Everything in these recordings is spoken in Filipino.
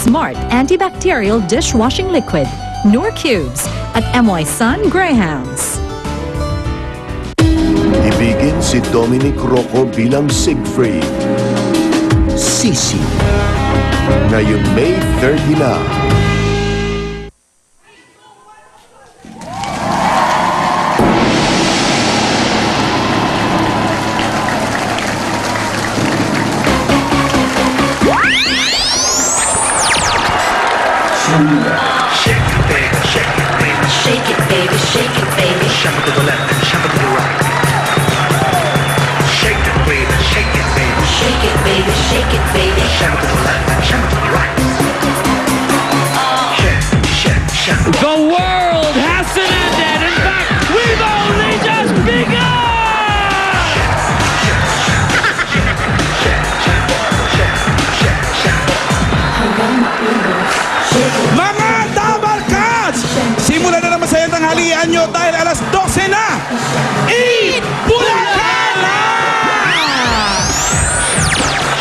Smart Antibacterial Dishwashing Liquid, Noor Cubes, at MY Sun Greyhounds. Ibigin si Dominic Rocco bilang Siegfried. Sisi. Ngayon May 30 na. Shake it, baby, shake it, baby. Shake it, baby, shake it, baby. Shove it to the left and shove it to the right. Shake it, baby, shake it, baby. Shake it, baby, shake it, baby. Shove it to the left and shove it to the right. Shake, shake, shake. The world hasn't ended. In fact, we've only just begun! Mga Dabarkads! Simulan na naman sa iyong tanghalian nyo dahil alas 12 na! Eat Bulacan na!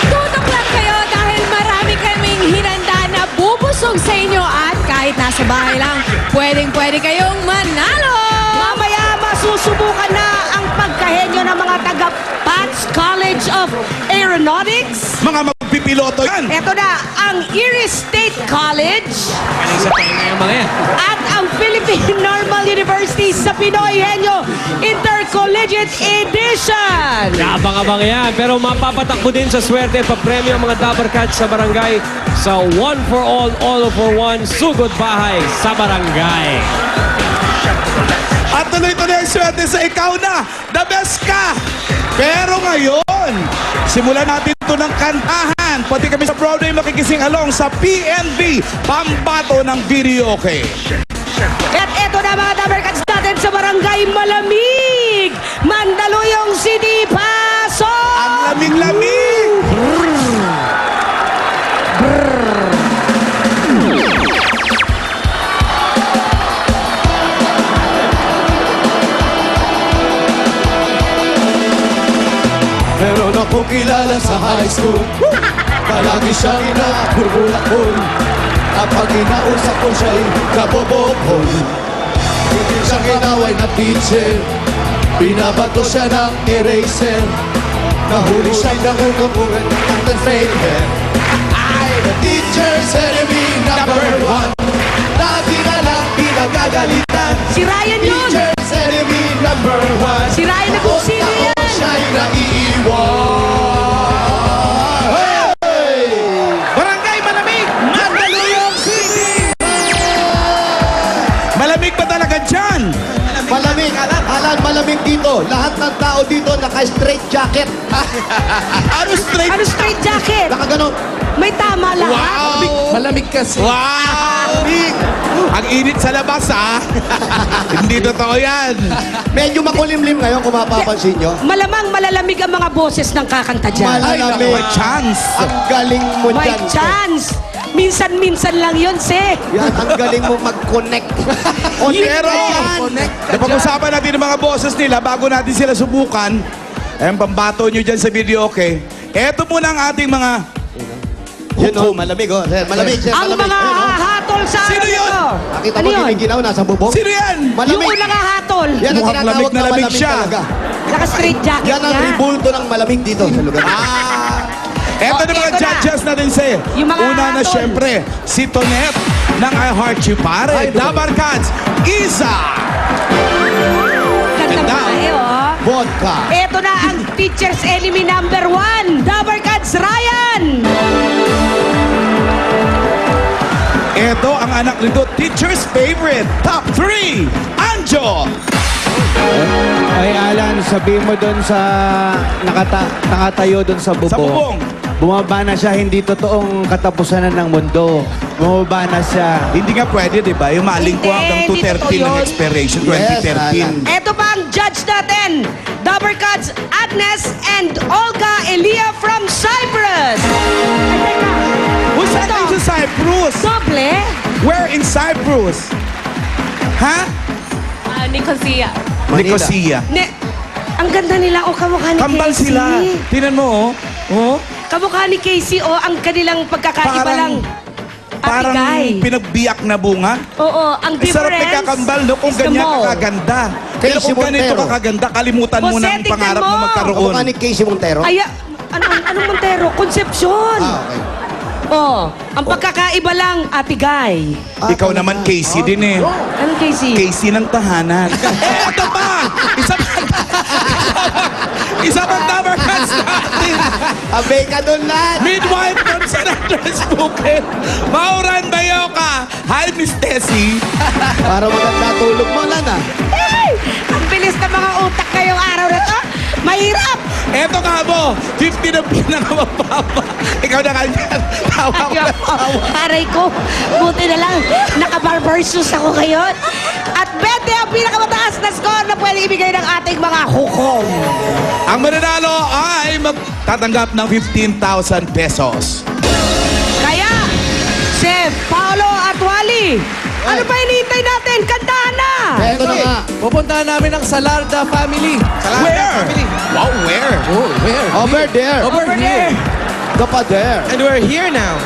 Tutok lang kayo dahil marami kaming hinanda na bubusog sa inyo at kahit nasa bahay lang, pwedeng-pwede kayong manalo! Mamaya masusubukan na ang pagkahenyo ng mga taga Pats College of Aeronautics. Mga magpipiloto yan! Ito na ang Erie State College Isa tayo na yung mga yan. at ang Philippine Normal University sa Pinoy Henyo Intercollegiate Edition. Abang-abang yan. Pero mapapatakbo din sa swerte at papremyo ang mga Dabarkads sa barangay sa One for All for One, Sugod Bahay sa barangay. At tuloy-tuloy ang swerte sa ikaw na! The best ka! Pero ngayon, simulan natin ito ng kantahan. Pati kami sa Broadway makikising along sa PNV, pambato ng video, okay? At ito na mga Dabarkads natin sa Barangay Malamig, Mandaluyong City, Pasok! Ang lamig-lamig! Meron akong kilala sa high school. Palagi siyang inaburbulakon. Kapag inausap ko siya'y kabobokon. Hindi siyang inaway na teacher. Binabato siya ng eraser. Nahuli siya'y nangungukuran ng the failure. The teacher's enemy number one. Lagi na lang pinagagalitan. Si Ryan yun! Teacher's enemy number one. Si Ryan na kung sino yan! Siya'y naiiwan. Hey! Barangay Malamig! Mandaluyong City! Malamig ba talaga dyan? Malamig, Alan, malamig dito. Lahat ng tao dito naka-straight jacket. Ano straight? Ano straight jacket? Nakaganon. May tama lang. Wow! Malamig kasi. Wow! Ang init sa labas, ha? Hindi totoo yan. Medyo makulimlim ngayon kung mapapansin nyo. Malamang malalamig ang mga boses ng kakanta dyan. Ay, naku, may chance. Ang galing mo May dyan. chance. Minsan-minsan lang yun, se. Yan, ang galing mo mag-connect. Pero, napag-usapan natin ang mga boses nila bago natin sila subukan. Ang pambato nyo dyan sa video, okay? Eto muna ang ating mga... Yun o, malamig o. Sir, malamig, sir, Ang malamig. mga Yun, oh. hahatol sa Sino ano yun? nito? Nakita Ano mo, yun? giniginaw, nasa bubong. Sino yan? Yung Malamig. unang hahatol. Yan ang Mukhang tinatawag lamig na na lamig malamig siya. talaga. Naka-straight jacket Yan ang niya. ribulto ng malamig dito sa lugar. Eto na mga eto na. judges natin sa Yung mga una na hatol. syempre, si Tonet ng I Heart You Pare, Dabarkads, Isa! Ganda Ganda. pa eh, oh. Vodka. Ito na ang teacher's enemy number 1, Dabarkads Ryan! Ito ang anak nito, teacher's favorite, top 3, Anjo! Ay, Alan, sabihin mo doon sa nakatayo doon sa bubong. Sa bubong. Bumaba na siya, hindi totoong katapusan na ng mundo. Bumaba na siya. Hindi nga pwede, di ba? Yung maling ko hanggang Hindi, hindi 213 totoo ng yun. expiration, Yes, 2013. Ito pa ang judge natin, Dabarkads Agnes and Olga Elia from Cyprus! Ay, teka. Who's that Ito. kayo sa Cyprus? Doble? Where in Cyprus? Ha? Nicosia. Nicosia. Ang ganda nila, o kamukha ni Kambal Casey. sila. Tingnan mo, oh. Oh. Kamukha ni Casey, o ang kanilang pagkakaiba Parang- lang. parang Atigay. pinagbiyak na bunga. Oo, ang Ang sarap difference nagkakambal, no? Kung is the ganyan mall. kakaganda. Pero Casey kung ganito Montero. kakaganda, kalimutan mo Jose, ng tignan pangarap mo. mo magkaroon. Kamukha ni Casey Montero. Ay, anong Montero? Concepcion. Okay. Oh, ang pagkakaiba lang, Atigay. Ikaw naman, Casey din eh. Anong Casey? Casey ng tahanan. Eh, ito pa! Isa pang Dabber Cats natin. Abay ka doon lahat. Midwife from San Andres Bukid. Mauran Bayoka. Hi, Miss Tessie. Para maganda tulog mo, Lana. Ay, ang bilis ng mga utak ngayong araw na to. Mahirap. Eto ka mo, 50 na pinakamababa. Ikaw na kanyan. Tawa ko na tawa. Aray ko, buti na lang, naka-barber shoes ako ngayon. At 20 ang pinakamataas na score na pwede ibigay ng ating mga hukom. Ang mananalo ay magtatanggap ng 15,000 pesos. Kaya, Chef Paolo at Wally, ano pa hinihintay natin? Kantahan na! Eto na nga. Pupuntahan namin ang Salarda family. Where? Wow, where? Oh, where? Over there. Over here. Kapag there. And we're here now.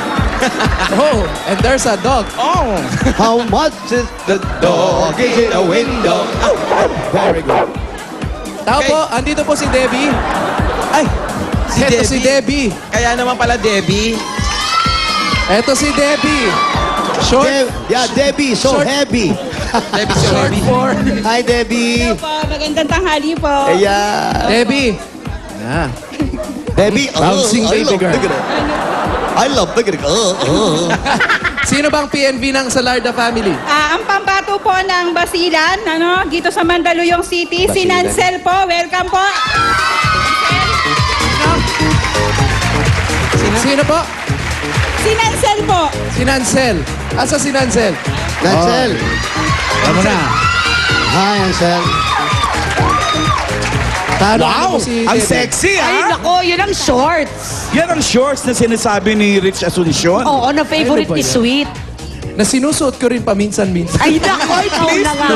Oh, and there's a dog. Oh. How much is the dog? Is it a window? Very good. Tao po, andito po si Debbie. Ay, eto si Debbie. Kaya naman pala, Debbie. Eto si Debbie. Short. Yeah, Debbie, so Short. heavy. Debbie, so heavy. Hi, Debbie. Magandang tanghali po. Yeah. Debbie. Yeah. Debbie, Bouncing I baby love girl. the I love the Sino bang PNV ng Salarda family? Ang pambato po ng Basilan, dito sa Mandaluyong City, si Nancel po. Welcome po. Sino po? Si Nancel po. Si Nancel. Asa si Nancel? Nancel. Ano na? Hi, Nancel. Wow, ang sexy Ay, ha? nako, yun ang shorts. Yan ang shorts na sinasabi ni Rich Asuncion. Oo, na favorite Ano ba ni yan? Sweet. Na sinusuot ko rin paminsan-minsan. Ay, nako, ikaw na nga.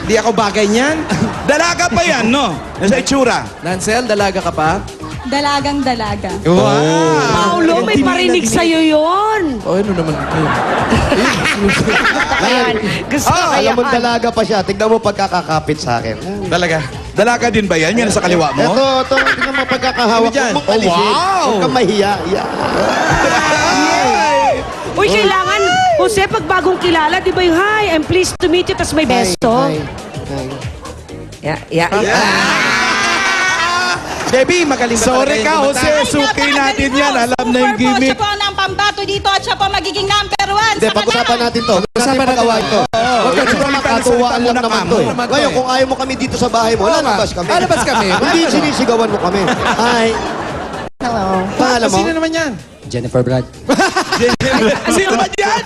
Di ako bagay niyan. Dalaga pa yan, no? Nasa itsura. Nancel, dalaga ka pa? Dalagang dalaga. Paulo, may parinig sa'yo yun. O, ano naman? Ayun. Ayan, gusto ko Alam mo, yan. dalaga pa siya. Tignan mo pagkakakapit sa akin. Dalaga. Dalaga din ba yan? Yan sa kaliwa mo? Ito, tignan mo pagkakahawak. Ano dyan? Huwag mong alisin. wow! Huwag kang mahiya. Yeah. Uy, kailangan, Jose, pag bagong kilala, di ba yung, hi, I'm pleased to meet you, tas may besto. Hi. Yeah. Debbie, magaling ba Sorry talaga ka, yung Jose. Suki natin yan. Alam na yung gimmick. Siya po ang pambato dito at siya po magiging number 1 Hindi, sa pag-usapan natin to. Pag-usapan natin Pag-awain to. Huwag ka Ito dito naman makatuwaan lang muna naman ka. to. Ano naman to Ngayon, eh? kung ayaw mo kami dito sa bahay mo, lalabas kami. Lalabas kami. Hindi sinisigawan mo kami. Hi. Hello. Pangalan mo? Sino naman yan? Jennifer Brad. Sino ba yan?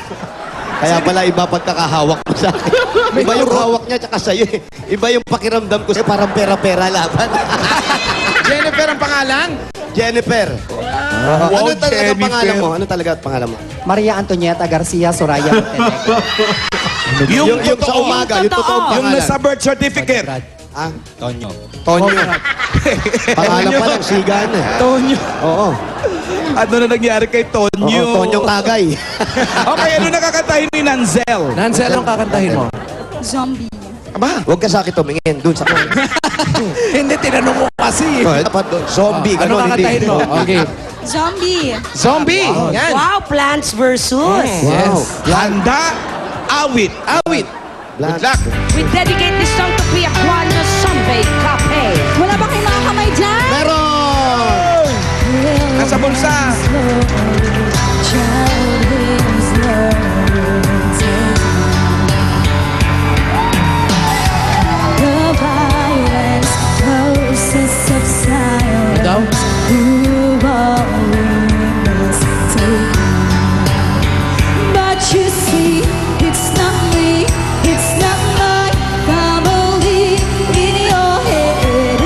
Kaya pala iba pagkakahawak mo sa akin. Iba yung hawak niya tsaka sa'yo eh. Iba yung pakiramdam ko sa'yo, parang pera-pera laban. Jennifer ang pangalan? Jennifer. Wow, Ano talaga Jennifer. pangalan mo? Ano talaga pangalan mo? Maria Antonieta Garcia Soraya Montenegro. Yung sa totoo. umaga, yung totoong Yung pangalan. nasa birth certificate. Ah, Tonyo. Tonyo. Pangalan pa lang, sigan eh. Tonyo. Oo. Ano na nangyari kay Tonyo? Oo, Tonyong Tagay. Okay, ano nakakatahin ni Nanzel? Nancel, anong kakantahin mo? Zombie. Aba, Huwag ka sa akin tumingin, dun sa kanya. Hindi, tinanong mo kasi. Dapat doon, zombie, Ano gano'n, hindi. kakantahin mo? Okay. Zombie. Zombie. Yan. Wow, Plants versus. Yes. handa, awit. Awit. Good luck. We dedicate this song to Kuya Juan na Zombie Cafe. Wala ba kayong mga kamay dyan? Meron! Nasa bulsa. Daw? But you see, it's not me, it's not my family. In your head,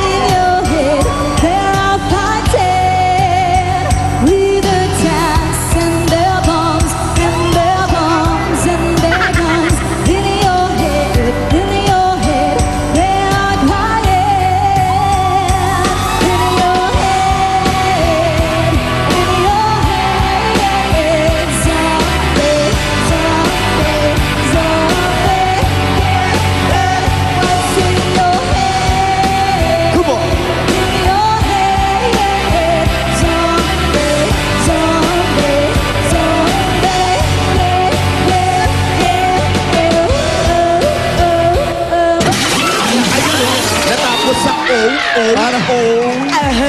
they're all fighting with the town.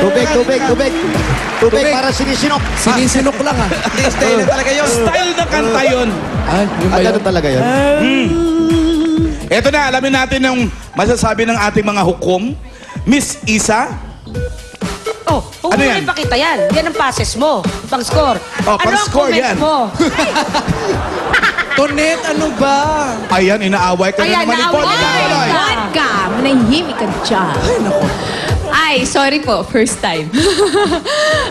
Tubig, tubig, tubig. Tubig para sinisinok. Sinisinok lang ah. Stay na talaga yun. Style ng kanta yun. Ay, yun ba Ah, yun? ganun talaga yun. Ito na, alamin natin yung masasabi ng ating mga hukom. Miss Isa, Oh, huwag Ano mo yan? na ipakita yan. Yan ang passes mo. Pang-score. Oh, Ano ang pang-score comment yan. mo? Tonet, ano ba? ayan, inaaway ka Ayan, na naman ni naaway Paul. ka. Inaaway. What ka? Manahimik ka dyan. Ay, sorry po. First time.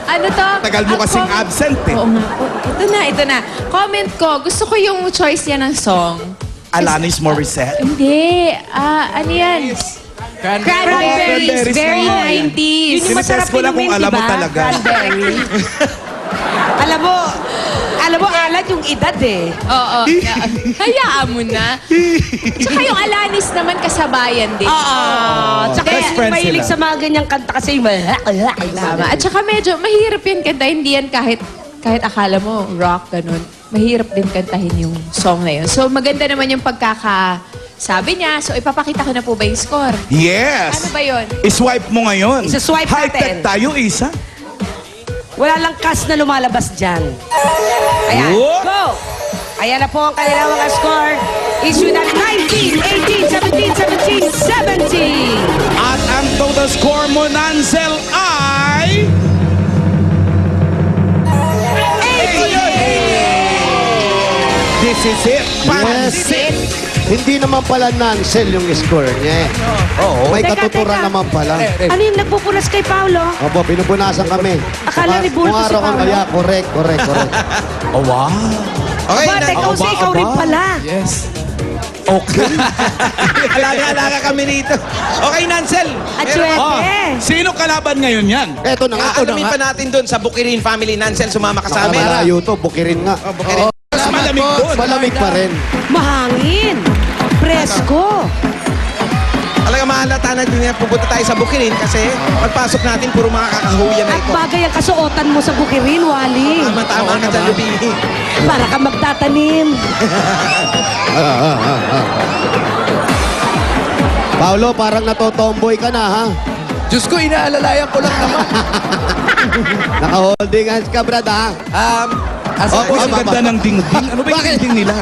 Ano to? Tagal mo Ang kasing comment- absent eh. Oo nga po. Ito na. Comment ko. Gusto ko yung choice niya ng song. Alanis Morissette. Hindi. Ano yan? Cranberries. Cranberries Very naman. 90s. Yun yung masarap Sinetest ko lang kung inumin, alam mo diba? talaga. Cranberry. alam mo, alat yung edad eh. Oo. Hayaan mo na. Tsaka yung Alanis naman kasabayan din. Oo. Tsaka Best friends mahilig sila. sa mga ganyang kanta kasi Tama. At saka medyo mahirap yan kanta. Hindi yan kahit akala mo rock, ganun. Mahirap din kantahin yung song na yun. So maganda naman yung pagkakasabi niya. So ipapakita ko na po ba yung score? Yes. Ano ba yun? I-swipe mo ngayon. Isa-swipe High-tech natin. tayo, Isa. Wala lang cast na lumalabas dyan. Ayan, Whoop! go! Ayan na po ang kanilang mga score. Issue na 19, 18, 17, 17. At ang total score mo, Nansel, ay... This is it. Yes. Hindi naman pala Nansel yung score niya eh. Oo. May Teka, katuturan teka. naman pala. Ano yung nagpupunas kay Paolo? Opo, pinupunasan kami. Akala ni Bulto si Kung araw ka Paolo. kaya, correct. Oh, wow. Okay, Aba, teka, kasi ikaw rin pala. Yes. Okay. alaga kami dito. Okay, Nansel. At Pero, syempre. Sino kalaban ngayon yan? Eto na nga. alamin pa natin doon sa Bukirin family. Nansel, sumama ka sa amin. Malayo to, bukirin nga. Bukirin. Mas malamig doon. Malamig pa rin. Mahangin. Presko. Talaga mahalata na din yan. Pupunta tayo sa Bukirin kasi pagpasok natin, puro mga kakahuyan na At ito. bagay ang kasuotan mo sa bukirin, Wally. Tama-tama ka dyan, Lubini. Para ka magtatanim. Paolo, parang natotomboy ka na, ha? Diyos ko, inaalalayan ko lang naman. Naka-holding hands ka, brad, ha? Asa Oh, ang ganda ng dingding. Ano ba yung dingding nila?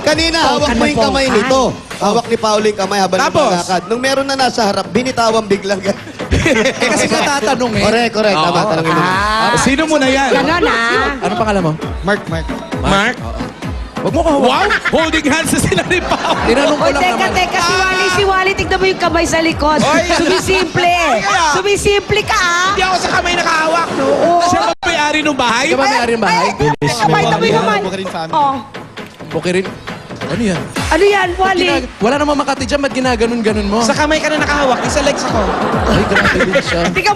Kanina, hawak mo yung kamay nito. Hawak ni Paolo yung kamay habang Tapos? lumalakad. Nung meron na nasa harap, binitawan biglang. kasi natatanong eh. Correct. Tama, tanongin mo. Sino mo na yan? Ganon ah. Ano pangalan mo? Mark. Huwag mo kahawak. Wow! Holding hands na sila ni Pao. Tinanong ko Oy, lang teka, naman. si Wally, tignan mo yung kamay sa likod. Oy. Sumisimple. Sumisimple ka ah. Hindi ako sa kamay nakahawak. Siya ba may-ari ng bahay? Di ba may-ari ng bahay? Kamay, tabi naman. Oh. Bukirin. Ano yan? Ano yan, Wally? Wala namang Makati dyan, ba't ginaganon-ganon mo? Sa kamay ka na nakahawak, isa legs ako. Ay, grabe din siya. Tingnan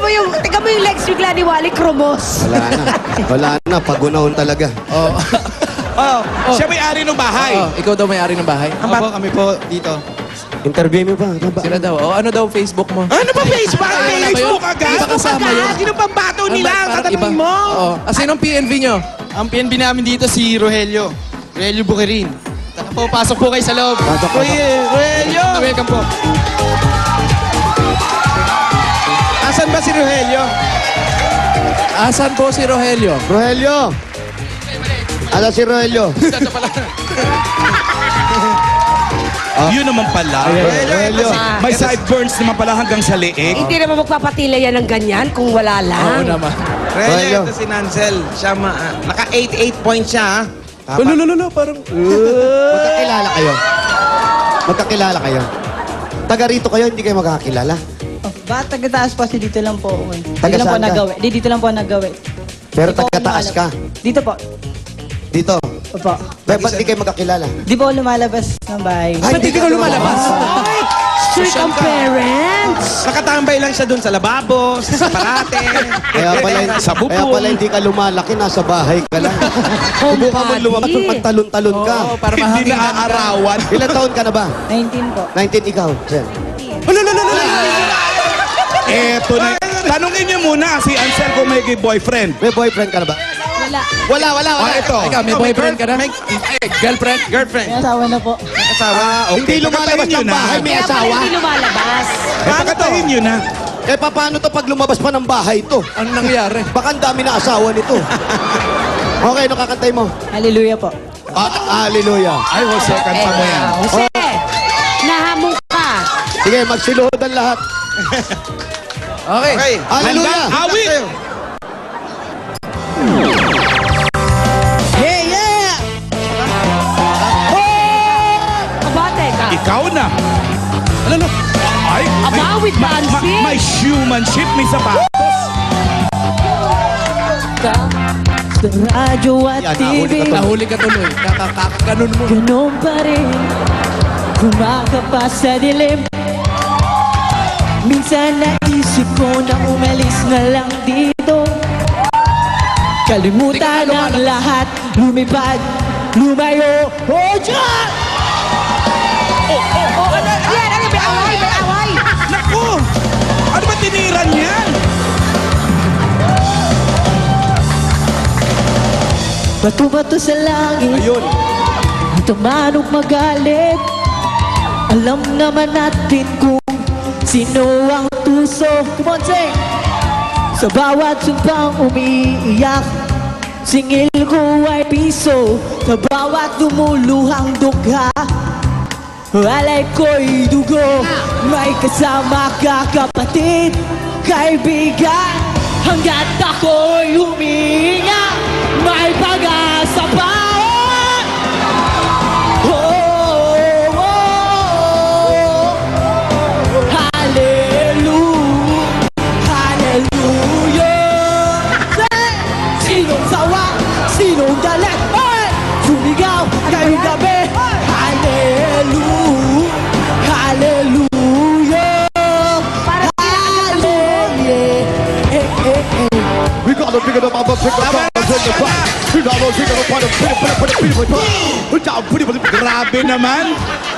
mo yung legs bigla ni Wally, kromos. Wala na. Pagunahon talaga. Oh. Siya may-ari ng bahay. Oh, ikaw daw may-ari ng bahay? kami po dito. Interview mo pa. Ano ba? Sila daw. Oh, ano daw Facebook mo? Ano ba Facebook? Facebook agad? Iba kasama yun. Sino pang bato nila? Parang iba. Tatanungin mo. Oo. Sinong PNV nyo? Ang PNB namin dito si Rogelio. Rogelio Bukirin. Tara po, pasok po kayo sa loob. Pasok. Rogelio! Welcome po. Asan ba si Rogelio? Asan po si Rogelio? Rogelio! Ano si Rogelio? Yun naman pala. Rogelio. May sideburns naman pala hanggang sa leeg. Hindi naman magpapatila yan ng ganyan kung wala Oo lang. naman. Rogelio, ito si Nansel. Siya, naka 88 points siya. Lulululu, parang... Magkakilala kayo. Magkakilala kayo. Taga rito kayo, hindi kayo magkakilala. Ba, taga-taas po kasi dito lang po. Taga Dito lang po saan ka? nagawi. Dito lang po nagawi. Pero Di po ako taga-taas ka. lumalabas. Dito po. Dito. Opo. Ba't di kayo magkakilala? Di po ako lumalabas ng bahay. Ba't di ka lumalabas? Ay, strict ang parents. Nakatambay lang siya dun sa lababo, sa parate. Kaya pala hindi ka lumalaki, nasa bahay ka lang. Subukan mo lumabas, magtalon-talon ka. Oo, para Hindi mahanginan ka. naaarawan. Ilan taon ka na ba? 19 po. 19 ikaw, sir. Eto na. Tanungin niyo muna si Ansel kung may boyfriend. May boyfriend ka na ba? Wala. Wala. Ito. Ikaw, may boyfriend ka na? Girlfriend? Girlfriend. May asawa na po. Okay. Hindi lumalabas Pakatayin ng niyo na. bahay, may Kaya pala asawa. hindi lumalabas. Pakatayin niyo na. Eh, paano to pag lumabas pa ng bahay to? Ano nangyari? Baka ang dami na asawa nito. Okay, ano kakantay mo? Hallelujah po. Hallelujah. Ay, Jose, kanta mo yan. Jose, nahamon ka. Sige, magsiluhodan lahat. Okay. Hallelujah. Awit! Yeah, yeah! Kabate ka. Ikaw na. Ano? Ay, Abawit dancing. may showmanship, may sapatos. Sa radyo at Yan, TV, Nahuli ka tuloy. Nakakaganon mo. ganun pa rin. Kumakapas sa dilim. Minsan naisip ko na umalis na lang dito. Kalimutan ang lahat, lumipad, lumayo. Oh, Diyos! Yan, ano, may away, may away. Naku! Ano ba tiniran yan? Bato-bato sa langit. Ayun. Tumanong magalit. Alam naman natin kung sino ang tuso. Come on, sing! Sa bawat sumpang umiiyak, singil ko ay piso. Sa bawat lumuluhang dugha, alay ko'y dugo. May kasama ka, kapatid, kaibigan. Hanggat ako'y huminga, may pag-asa pa. Oh, oh, oh. Hallelujah, hallelujah. Sinong sawa, sinong galit, sumigaw ngayong gabi. Hallelujah, hallelujah. We gotta pick it up, I'm gonna pick it up. Grabe naman.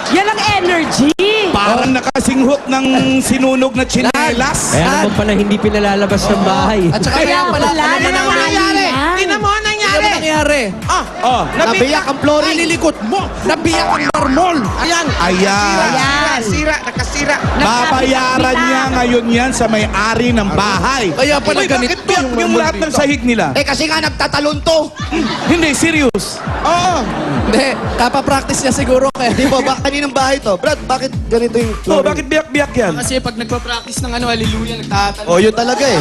Yan ang energy. Parang nakasinghot ng sinunog na tsinelas. Kaya naman pala hindi pinalalabas ng bahay. At saka kaya pala, alam mo nangyari. Tingnan mo ang nangyari. Alam mo nangyari. Oh, Nabiyak ang flooring. Nalilikot mo. Nabiyak ang marmol. Ayan. ayan. Nakasira. Babayaran niya ngayon yan sa may-ari ng bahay. Kaya pala Uy, bakit ganito biyak yung yung marmol lahat ng dito? sahig nila? Eh, kasi nga nagtatalon to. Hindi, serious. Oo. Hindi, kapapractice niya siguro. Di ba? Kaninang bahay to? Brad, bakit ganito yung Oh, bakit biyak-biyak yan? Kasi pag nagpa-practice ng hallelujah, nagtatanong. Oh, yun talaga eh.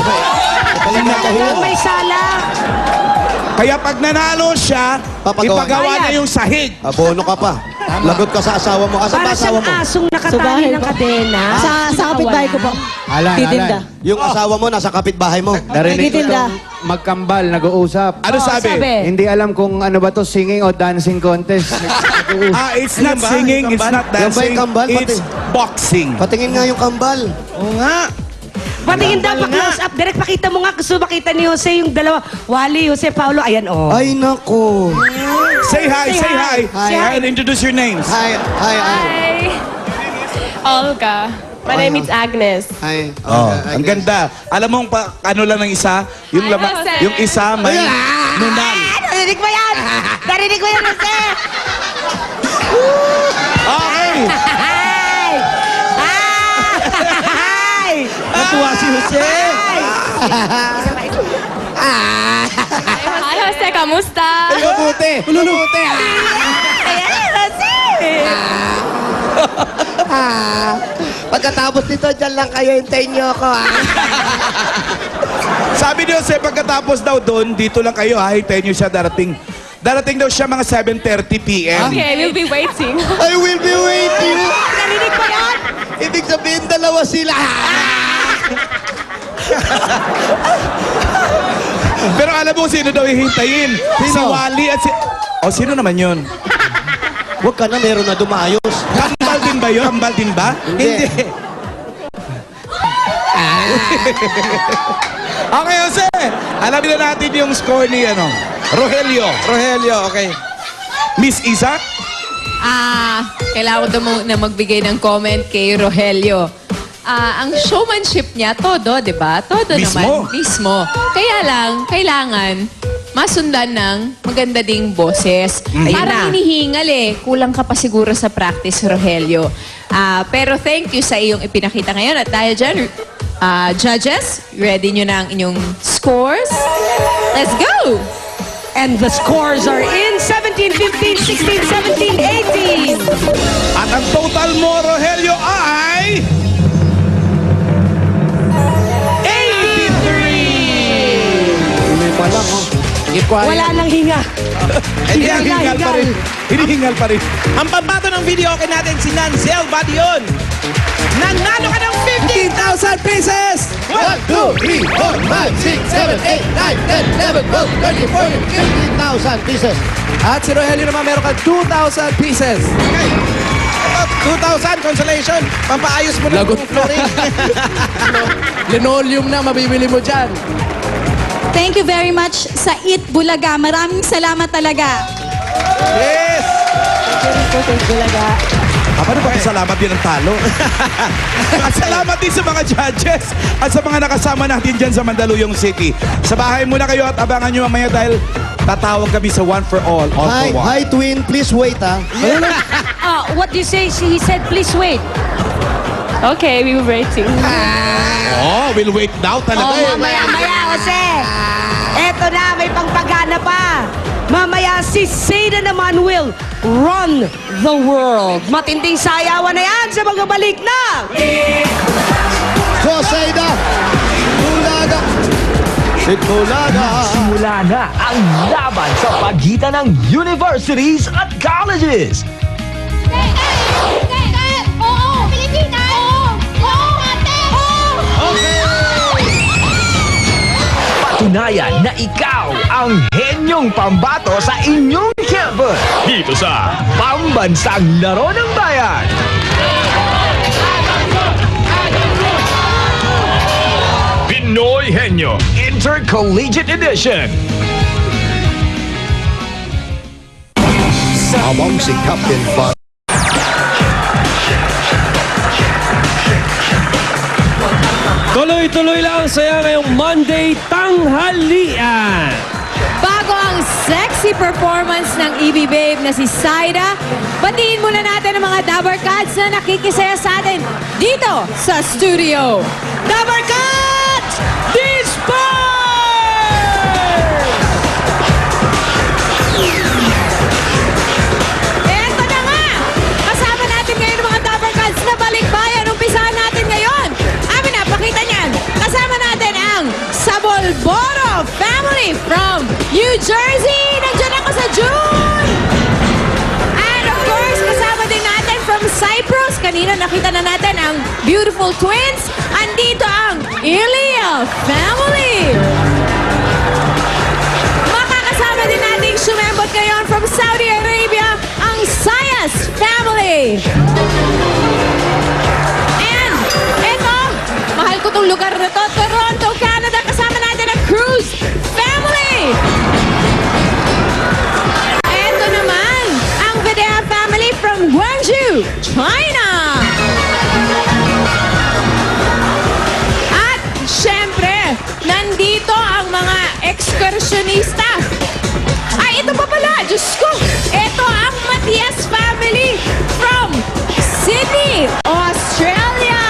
May sala. Kaya pag nanalo siya, Papagawa. ipagawa niya yung sahig. Abono ka pa. Lagot ka sa asawa mo. Asa ba asawa mo? asong Sa bahay po. Sa kapitbahay ko po. Alan, Titinda. Yung asawa mo nasa kapitbahay mo. Narinig ko Nagtitinda. itong magkambal, nag-uusap. Ano sabi? Hindi alam kung ano ba to, singing o dancing contest. It's not singing, it's not Yan ba dancing, yung kambal? it's boxing. Patingin nga yung kambal. Oo nga. Patingin daw, pa-close up. Direct pakita mo nga. Gusto makita ni Jose yung dalawa. Wally, Jose, Paulo. Ayan, oh. Ay, nako. Say hi, say hi. Hi. And introduce your names. Hi, hi, hi. Olga. My name is Agnes. Hi. Oh, ang ganda. Alam mo, ano lang ng isa? Yung, Jose. yung isa may nunal. Narinig mo yan! Narinig mo yan, Jose! Okay. Hi! Hi! Natuwa si Jose. Hi, Jose. Kamusta? Mabuti. Mabuti. Ayan, Jose! Pagkatapos nito, dyan lang kayo. Hintayin niyo ako, ha? Sabi ni Jose, pagkatapos daw doon, dito lang kayo ha, hintayin niyo siya darating. Darating daw siya mga 7:30 p.m. Okay, we'll be waiting. I will be waiting. Narinig mo yan? Ibig sabihin, dalawa sila. Pero alam mo sino daw hihintayin? Si Wally at si... O, sino naman yun? Huwag ka na, meron na dumayos. Kambal din ba yun? Kambal din ba? Hindi. Okay, Jose. Alamin na natin yung score ni Rogelio. Rogelio, okay. Miss Isa? Kailangan ko daw na magbigay ng comment kay Rogelio. Ang showmanship niya, todo, di ba? Todo Mismo. naman. Mismo. Kaya lang, kailangan masundan ng maganda ding boses. Parang hinihingal Kulang ka pa siguro sa practice, Rogelio. Pero thank you sa iyong ipinakita ngayon. At dahil dyan, Judges, ready nyo na ang inyong scores? Let's go! And the scores are in 17, 15, 16, 17, 18. At ang total mo, Rogelio, ay... 83! Wala nang hinga. Hinihingal pa rin. Hinihingal pa rin. Ang pambato ng video okay natin si Nanzel Badion. Nanalo ka ng 15,000 pieces! 1, 2, 3, 4, 5, 6, 7, 8, 9, 10, 11, 12, 13, 14, 15,000 pieces. At si Rogelio naman meron ka 2,000 pieces. Okay. About 2,000 consolation. Pampaayos mo na Lagot yung flooring. Linoleum na mabibili mo dyan. Thank you very much sa Eat Bulaga. Maraming salamat talaga. Yes! Paano ba salamat din ang talo? At salamat din sa mga judges at sa mga nakasama natin dyan sa Mandaluyong City. Sa bahay muna kayo at abangan nyo mamaya dahil tatawag kami sa One for All for Hi, One. hi twin, please wait ha. What do you say? He said, please wait. Okay, we were waiting. Oh, we'll wait now talaga eh. Mamaya, Jose. Eto na, may pangpagana pa. Mamaya si Seda naman will run the world. Matinding sayawan na yan sa magbabalik na. Joseida, Bulaga, Sid Bulaga. Simula na ang laban sa pagitan ng universities at colleges. Oo! Pilipinas! Oo! Natin! Patunayan na ikaw ang henyong pambato sa inyong campus. Dito sa Pambansang Laro ng Bayan. Pinoy Henyo Intercollegiate Edition. Habang si Captain Bud Tuloy-tuloy lang ang saya ngayong Monday tanghalian. Bago ang sexy performance ng EB Babe na si Saida, batiin muna natin ang mga Dabber Cats na nakikisaya sa atin dito sa studio. Dabber Cats! Disperse! Eto na nga! Kasama natin ngayon ang mga Dabber Cats na balikbayan. Umpisahan natin ngayon. Amin na, pakita niyan. Kasama natin ang Sabolboro family from New Jersey. Nandiyan ako sa June. And of course, kasama din natin from Cyprus. Kanina nakita na natin ang beautiful twins. Andito ang Ilia family. Makakasama din natin sumembot ngayon from Saudi Arabia, ang Sayas family. And eto, mahal ko tong lugar na to, Toronto, Canada. Kasama natin ang Cruz family. Eto naman, ang Videa family from Guangzhou, China. At syempre, nandito ang mga ekskursyonista. Ay, ito pa pala, Diyos ko. Ito ang Matias family from Sydney, Australia.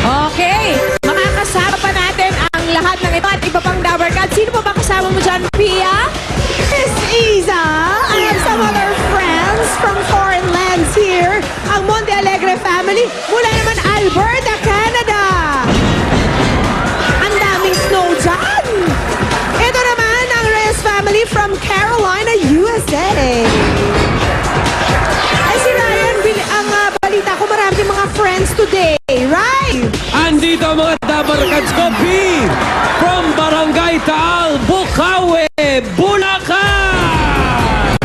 Okay, makakasama pa natin ang lahat ng iba at iba pang Dabber Cats. Sino pa ba kasama mo dyan, Pia? Miss Isa, I have some other friends from foreign lands here. Ang Monte Alegre family mula naman Alberta, Canada. Ang daming snow dyan. Ito naman ang Reyes family from Carolina, USA. Ay si Ryan, ang balita ko maraming mga friends today, right? Andito ang mga Dabber Cats Coffee from Barangay Taal, Bukawe, Bulacan.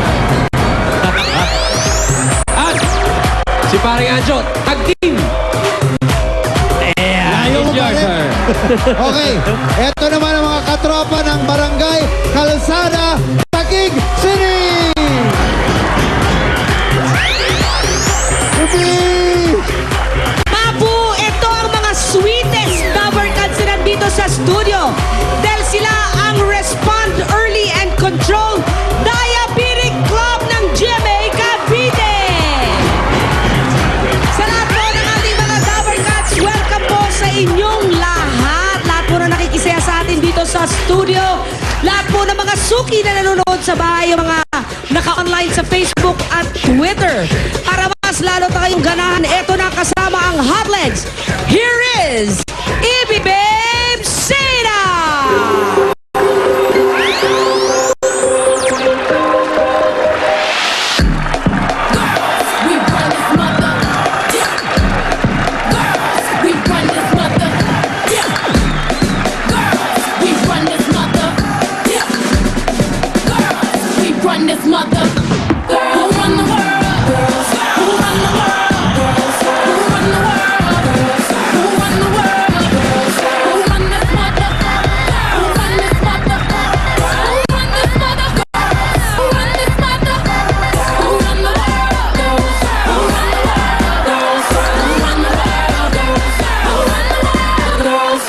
At si Paring Anjo, tag team. Layo mo pa rin. Okay, eto naman ang mga katropa ng Barangay Calzada, Taguig City! Mabu, ito ang mga sweetest Dabber Cats na nandito sa studio. Dahil sila ang Respond Early and Control Diabetic Club ng GMA Cavite. Sa lahat po ng ating mga Dabber Cats, welcome po sa studio. Lahat po ng mga suki na nanonood sa bahay, yung mga naka-online sa Facebook at Twitter. Para mas lalo na kayong ganahan, eto na kasama ang Hot Legs. Here is Ibi Babe Seda! This mother, who run the world? Girls, who run the world? Girls, who run the world? Girls, who run the world? Girls, who run this mother? Who run this mother? Who run this mother? Who run this mother? Who run the world? Girls, who run the world? Girls, who run the world? Girls, who run the world? Girls,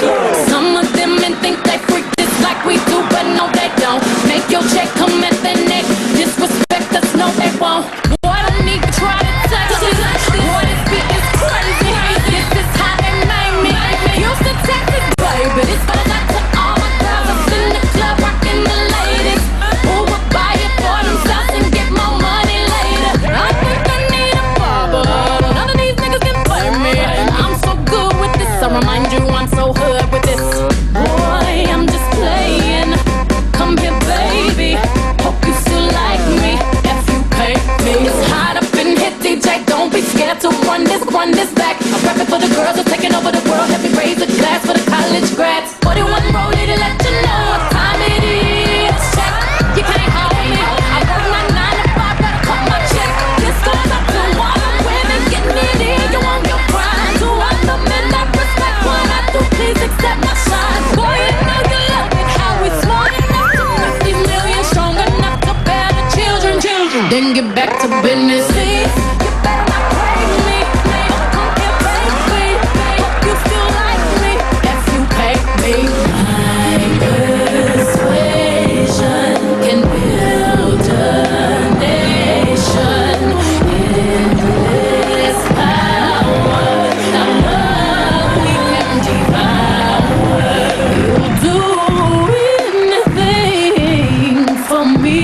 some of them men think they freak just like we do, but no they don't. Make your check come at the neck. Disrespect us, no they won't. Boy, don't need to try to touch it. Boy, this beat is crazy. This is how they made me. Houston, Texas, baby. This goes out to all my girls that's in the club rocking the ladies who will buy it for themselves and get more money later. I think I need a barber. None of these niggas can play me. I'm so good with this. I remind you I'm so hood with this. Boy, I'm just playing. Come here, baby. Hope you still like me if you pay me. It's hot up in here, DJ. Don't be scared to run this back. I'm rapping for the girls who are taking over the world. Help me raise a glass for the college grads. 41 rollie to let you know what time it is. Check, you can't hold me. I work my 9 to 5, gotta cut my check. This goes up to all the women getting it in. You want your pride. To all the men that respect what I do, please accept my shine. Boy, you know you love it how we smart enough to make these millions strong enough to bear the children. Then get back to business. Please, you better not praise me. Come here, baby. Hope you still like me if you pay me. My persuasion can build a nation. Endless power. Now love we can devour. You'll do anything for me.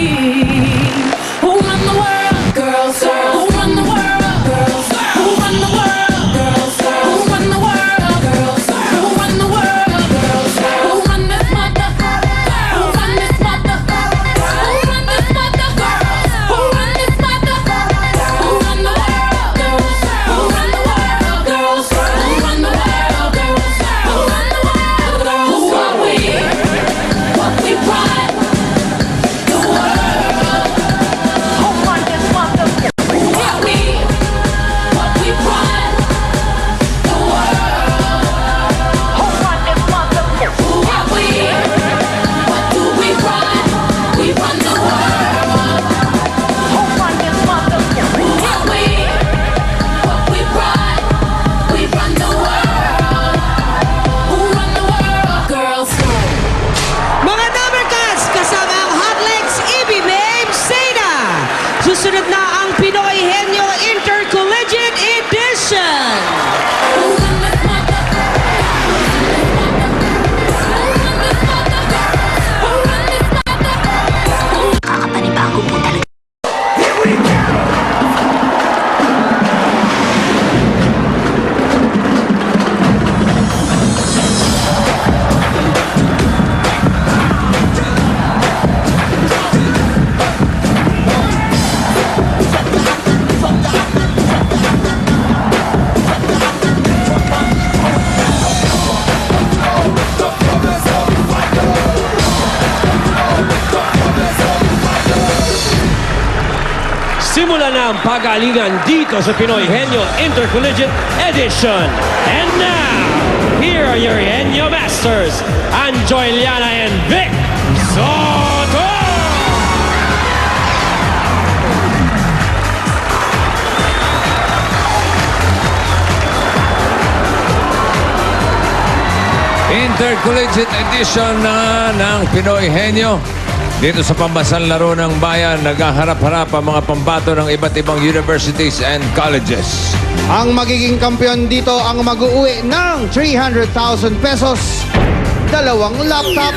Who run the world? Girls, who run the world? Girls, who run the world? Girls, who run the world? Girls, who run the world? Girls, who run this mother? Who run this mother? Who run this mother? Who run this mother? Who run the world? Girls, who run the world? Girls, who run the world? Girls, who run the world? Who are we? What we run? The world. Who run this mother? Who are we? What we run? The world. Who run this mother? Who are we? What do we run? We run the world. Who run this mother? Who are we? What we run? We run the world. Who run the world? Girls. Mga Dabarcats, kasama ang Hot Legs, Ibi Babe Seda. Susunod na ang Pinoy Henyo Intercollegiate Edition. Who run this mother? Who run this mother? Kakapanibago po talaga. Simula na ang pag-aalingan dito sa Pinoy Henyo Intercollegiate Edition. And now, here are your Henyo Masters, Anjoy Liana and Vic Soto! Intercollegiate Edition na ng Pinoy Henyo. Dito sa pambansang laro ng bayan, naghaharap-harap ang mga pambato ng iba't ibang universities and colleges. Ang magiging kampiyon dito ang mag-uwi ng 300,000 pesos, 2 laptop,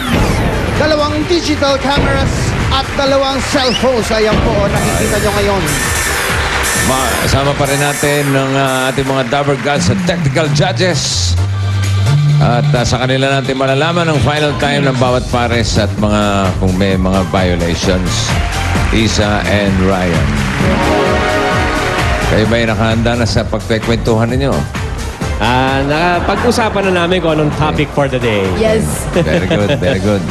dalawang digital cameras at dalawang cellphones. Ayan po, nakikita nyo ngayon. Kasama pa rin natin ng ating mga Dabber Gods at technical judges. At sa kanila natin malalaman ang final time ng bawat pares at kung may mga violations. Isa and Ryan. Kayo ba'y nakahanda na sa pagkwentuhan ninyo? Nakapag-usapan na namin kung anong topic for the day. Yes. Very good, very good.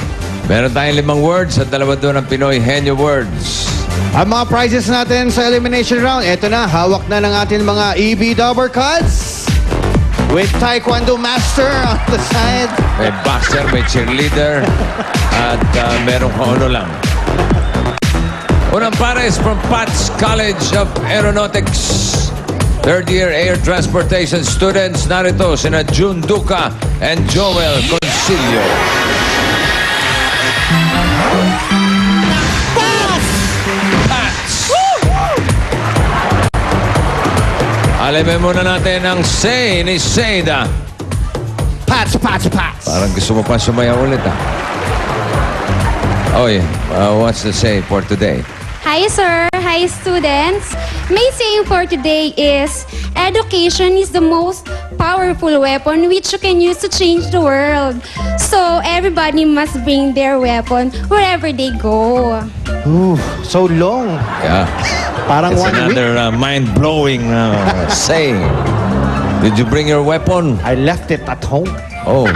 Meron tayong 5 words at 2 doon ng Pinoy Henyo Words. Ang mga prizes natin sa elimination round, eto na, hawak na ng ating mga EB Dabber Gods with Taekwondo Master on the side. May boxer, may cheerleader, at merong kauno lang. Unang pares from Pats College of Aeronautics. Third-year air transportation students. Narito sina June Duca and Joel Concilio. Pats! Alamin muna natin ang say ni Seda. Pats, Pats, Pats. Parang gusto mo pa sumayaw ulit, Oh, yeah. What's the say for today? Hi, sir. Hi, students. My saying for today is, education is the most powerful weapon which you can use to change the world. So, everybody must bring their weapon wherever they go. Ooh, so long. Yeah. Parang It's 1 week. another mind-blowing saying. Did you bring your weapon? I left it at home. Oh.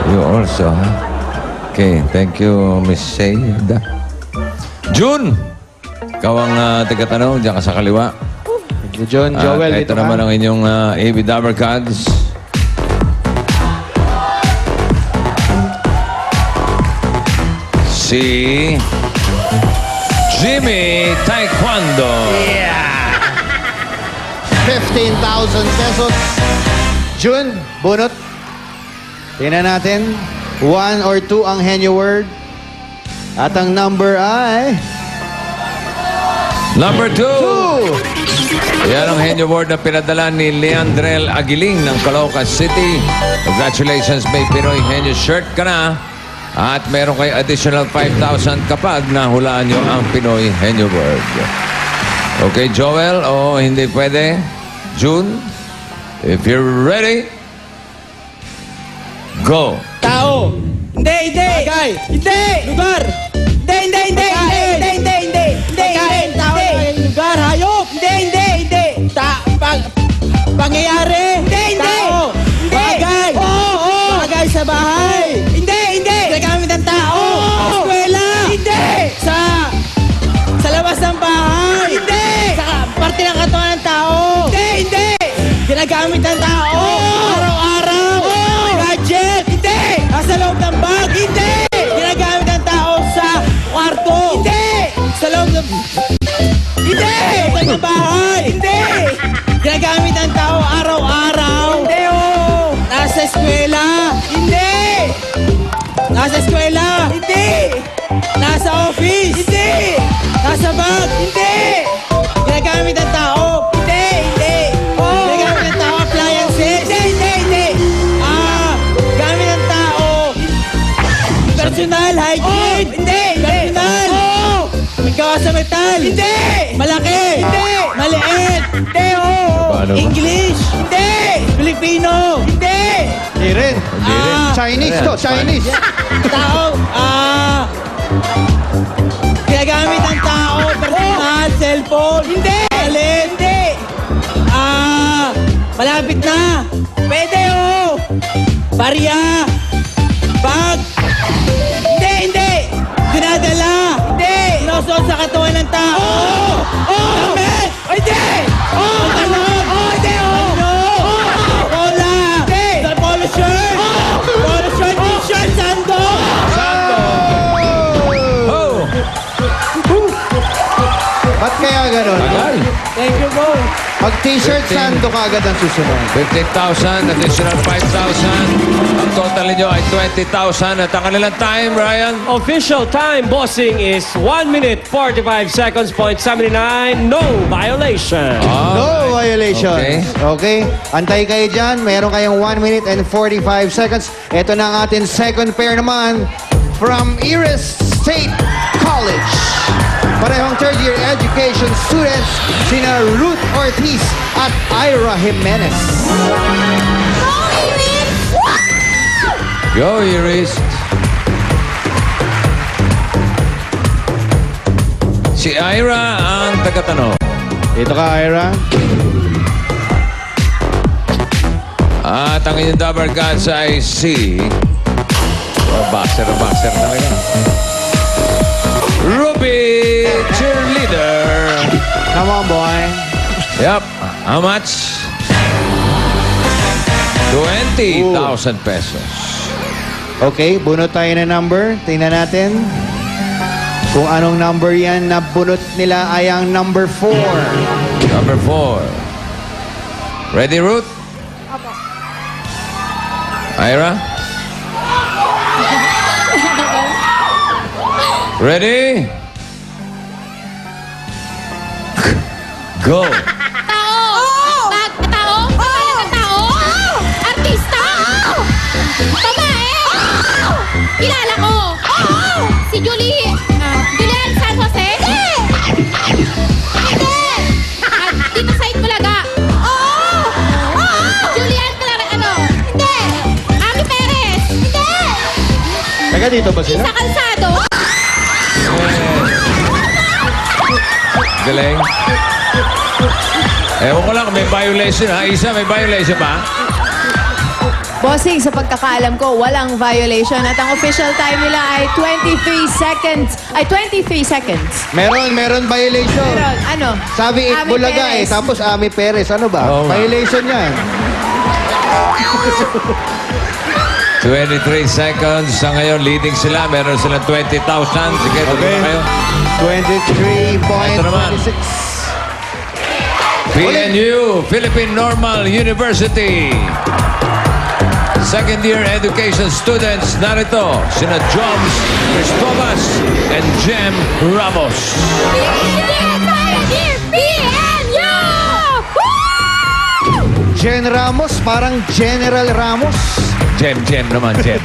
You also, huh? Okay, thank you, Miss Seda. June! Ikaw ang tigatanong, diyan ka sa kaliwa. John, Joel, ito naman ang inyong AB Dabber Gods. Si Jimmy Taekwondo. 15,000 pesos. June, bunot. Tingnan natin. 1 or 2 ang Henyo word. At ang number ay... Number 2. Yan ang Henyo Word na pinadala ni Leandrel Aguiling ng Caloocan City. Congratulations, may Pinoy Henyo shirt ka na. At meron kayo additional 5,000 kapag nahulaan nyo ang Pinoy Henyo Word. Okay, Joel, o hindi pwede? June, if you're ready, go. Tao. Hindi, hindi. Bagay. Hindi. Lugar. Hindi, hindi, hindi. Hindi, hindi, hindi. Hindi, tao. Lugar, hayop. Hindi, hindi, hindi. Pangyayari. Hindi, hindi. Bagay. Oo. Bagay sa bahay. Hindi, hindi. Ginagamit ng tao. Eskwela. Hindi. Sa labas ng bahay. Hindi. Sa parte ng katawan ng tao. Hindi, hindi. Ginagamit ng tao. Araw-araw. Gadget. Hindi. Nasa loob ng bag. Hindi. Ginagamit ng tao sa kwarto. Hindi. Sa loob ng... Hindi. Sa loob ng bahay. Hindi. Ginagamit ng tao araw-araw. Hindi, oh. Nasa eskwela. Hindi. Nasa eskwela. Hindi. Nasa office. Hindi. Nasa bag. Hindi. Ginagamit ng tao. Hindi, hindi. Oh. Ginagamit ng tao appliances. Hindi, hindi, hindi. Gamit ng tao. Personal hygiene. Hindi, hindi. Personal. Oh. May gawa sa metal. Hindi. Malaki. Hindi. Maliit. Hindi, oh. Paano ba? English. Hindi. Filipino. Hindi. Hindi rin. Chinese to, Chinese. Tao. Ginagamit ng tao. Personal. Cellphone. Hindi. Wallet. Hindi. Malapit na. Pwede, oh. Barya. Bag. Hindi, hindi. Dinadala. Hindi. Sinusuot sa katawan ng tao. Damit. Hindi. Talon. Hindi, Cola. Hindi. Polo shirt. Polo shirt. T-shirt. Sando. Oh! Ba't kaya ganon? Tagal. Thank you, bro. Pag t-shirt, sando ka agad ang susunod. 15,000, additional 5,000. Ang total ninyo ay 20,000. At ang kanilang time, Ryan? Official time, bossing, is 1 minute 45 seconds, point 79. No violation. No violation. Okay. Okay. Antay kayo dyan. Meron kayong 1 minute and 45 seconds. Ito na ang ating second pair naman. from Iris State College. Parehong third-year education students, sina Ruth Ortiz at Ira Jimenez. Go, Iris. Si Ira ang tagatanong. Dito ka, Ira. At ang inyong Dabber Gods ay si... boxer talaga. Ruby Cheerleader. Come on, boy. Yep. How much? 20,000 pesos. Okay, bunot tayo na number. Tingnan natin kung anong number yan na bunot nila ay ang number 4. Number 4. Ready, Ruth? Opo. Ira? Ready? Go. Tao! Tao? Talagang tao? Artista? Babae? Kilala ko? Si Julian San Jose? Hindi! Dito sa Itbulaga? Julian Hindi! Ami Perez? Hindi! Taga dito ba sila? Isa Calzado? Galing. Ewan ko lang, may violation ha. Isa, may violation ba? Bossing, sa pagkakaalam ko, walang violation. At ang official time nila ay 23 seconds. Ay, 23 seconds. Meron violation. Meron, ano? Sabi Ami Itbulaga Perez. tapos Ami Perez. Ano ba? Oo nga. Violation yan. 23 seconds. Sa ngayon, leading sila. Meron silang 20,000. Sige, tuloy kayo. 23.26. PNU, Philippine Normal University. Second year education students, narito, sina Joms Cristobas and Jem Ramos. Jen Ramos, parang General Ramos. Jem naman, Jem.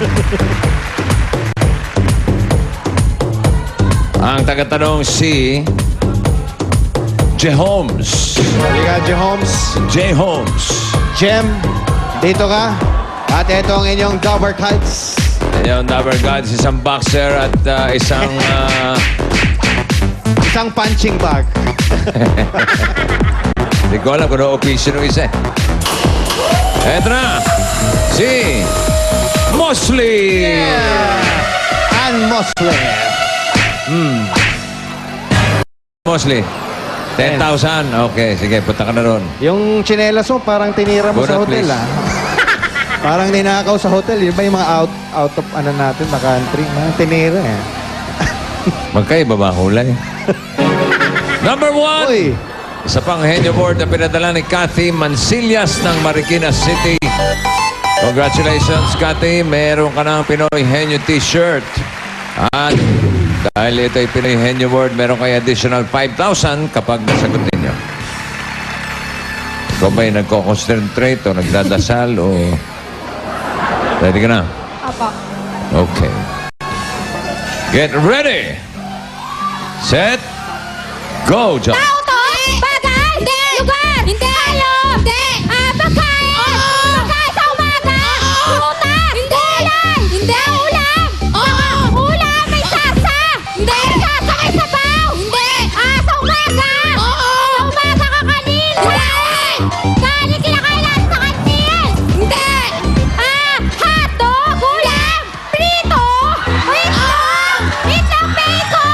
Ang tagatanong si J. Holmes. Halika, J. Holmes. J. Holmes. Jem, dito ka. At ito ang inyong Dabber Cards. Yung Dabber Gods, isang boxer at isang... Isang punching bag. Hindi ko alam kung ano-official ng isa. Eto na, si Mosley. Ann Mosley. Mosley, 10,000. Okay, sige, punta ka na ron. Yung tsinelas mo, parang tinira mo Bonus, sa hotel, please. ah. Parang ninakaw sa hotel. Yun ba yung mga out of ano natin, na country? Mga tinira, eh. Magkaiba ba kulay? Number 1. Uy. Isa pang henyo board na pinadala ni Cathy Mancillas ng Marikina City. Congratulations, Cathy. Meron ka ng Pinoy Henyo t-shirt. At dahil ito ay Pinoy Henyo board, meron kayo additional 5,000 kapag nasagutin nyo. Ikaw ba'y nagko-concentrate o nagdadasal o... Ready ka na? Opo. Okay. Get ready! Set! Go, John! Tao to? Bagay? Hindi! Lugar? Hindi! Hayop? Hindi! Pagkain? Pagkain sa umaga? Prutas? Hindi! Ulam? Hindi! Ulam? Ulam? May sasa? Hindi! Sasa may sabaw? Hindi! Sa umaga? Sa umaga kakanin? Kanin! Kanin kinakailan sa kantin? Hindi! Hotdog? Ulam? Prito? Itlog? Itlog bacon?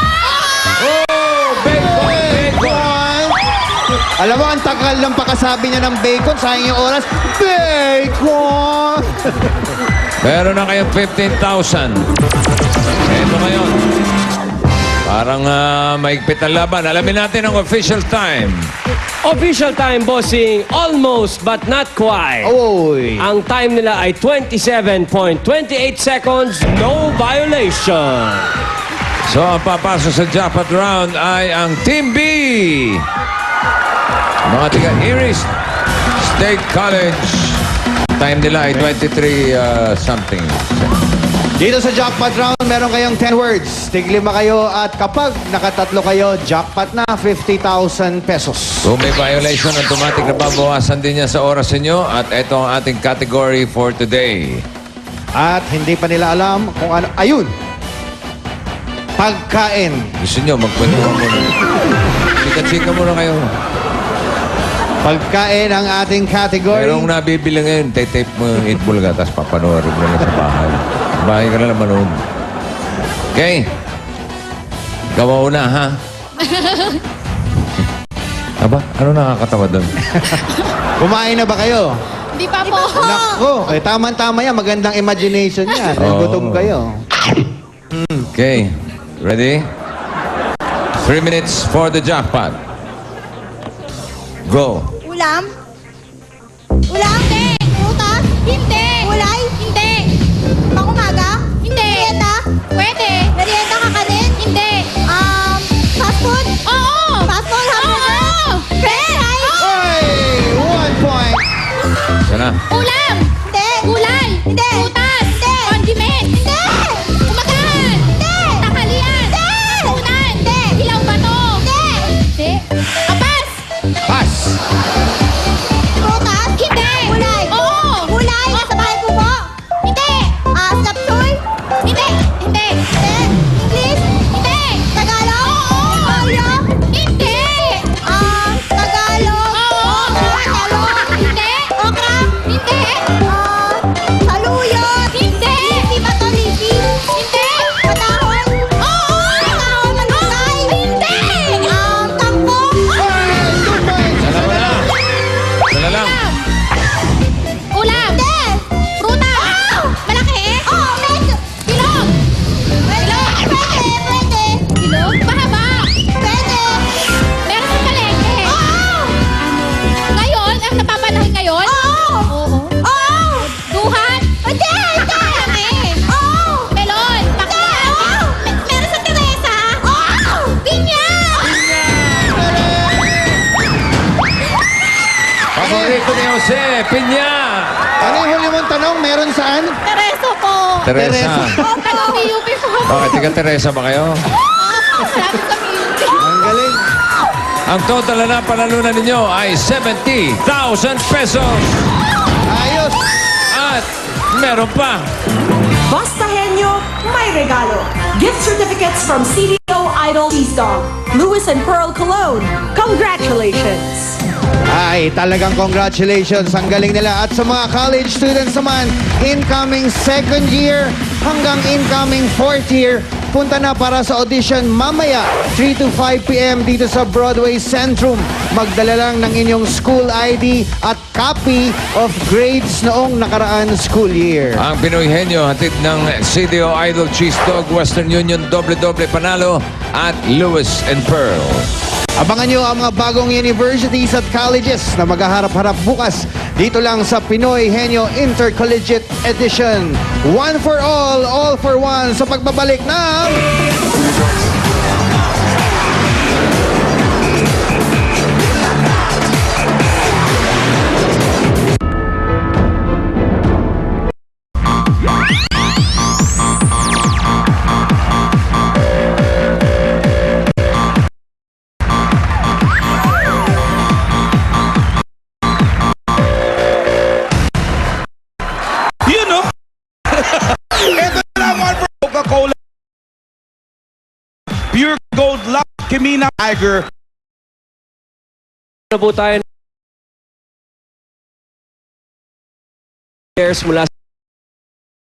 Alam mo, ang tagal ng pakasabi niya ng bacon. Sayang yung oras. Bacon! Meron na kayong 15,000. Ito ngayon. Parang maigpit ang laban. Alamin natin ang official time. Official time, bossing, almost but not quite. Oy! Ang time nila ay 27.28 seconds, no violation. So, ang papasok sa jackpot round ay ang Team B. Mga tiga Iris State College. Time nila ay 23 something. Dito sa jackpot round, meron kayong 10 words. Tiglima kayo at kapag nakatatlo kayo, jackpot na 50,000 pesos. Kung may violation, automatic na babawasan din niya sa oras ninyo. At ito ang ating category for today. At hindi pa nila alam kung ano. Ayun! Pagkain. Gusto nyo, magkwentuhan muna. Chika-chika muna kayo. Pagkain ang ating category. Merong nabibili ngayon, tape mo yung 8 bulga, tapos papanoorin mo na sa bahay. Bahay ka na lang manood. Okay? Ikaw una, ha? Aba, ano nakakatawa doon? Kumain na ba kayo? Hindi pa po. Nako, eh, tama-tama yan. Magandang imagination yan. Oo. Gutom kayo. Okay. Ready? 3 minutes for the jackpot. Go. Ulam? Ulam? Hindi. Prutas? Hindi. Gulay? Hindi. Pangumaga? Hindi. Merienda? Pwede. Merienda ka rin? Hindi. Fast food? Oo. Fast food? Hamburger? Oo. French fries? Hey! 1 point. Sana. Ulam? Hindi. Gulay? Hindi. Prutas? Hindi. Condiment? Hindi. Umagahan? Hindi. Tanghalian? Hindi. Hapunan? Hindi. Hilaw ba to? Hindi. Hindi. Apas? Pass. Prutas? Hindi. Gulay? Oo. Gulay? Nasa bahay ko po? Hindi. Sapsoy? Hindi. Hindi. Hindi. English? Hindi. Tagalog? Oo. Polyo? Hindi. Tagalog? Oo. Tagalog? Hindi. Okra? Hindi. Saluyot? Hindi. Lipi ba to? Lipi? Hindi. Patahon? Oo. Patahon? Malunggay? Hindi. Kangkong? Sana lang. Ulam. Hindi. Prutas. Malaki? Oo. Medyo. Bilog. Bilog. Pwede. Pwede. Bilog? Mahaba. Pwede. Meron sa palengke. Oo. Ngayon? Ang napapanahon ngayon? Oo. Oo. Duhan? Hindi. Hindi. Oo. Melon. Bakla. Oo. Meron sa Teresa? Oo. Pinya. Paborito ni Jose, Pinya. Ano yung huli mong tanong? Meron saan? Teresa po. Teresa. Taga-PUP po. Bakit? Tiga Teresa ba kayo? Sabi sa PUP. Ang galing. Ang total na panalunan ninyo ay 70,000 pesos. Ayos. At meron pa. Basta Henyo, may regalo. Gift certificates from CDO Idol Cheese Dog. Lewis and Pearl Cologne. Congratulations! Ay, talagang congratulations. Ang galing nila. At sa mga college students naman, incoming second year hanggang incoming fourth year, punta na para sa audition mamaya, 3 to 5 p.m. dito sa Broadway Centrum. Magdala lang ng inyong school ID at copy of grades noong nakaraan school year. Ang Pinoy Henyo, hatid ng CDO Idol Cheese Dog, Western Union, Doble-Doble Panalo, at Lewis and Pearl. Abangan nyo ang mga bagong universities at colleges na maghaharap-harap bukas dito lang sa Pinoy Henyo Intercollegiate Edition. One for all for one sa pagbabalik ng... You know? Ito na lang, one for Coca-Cola. Pure Gold Luck Kimina Tiger. Na po tayo mula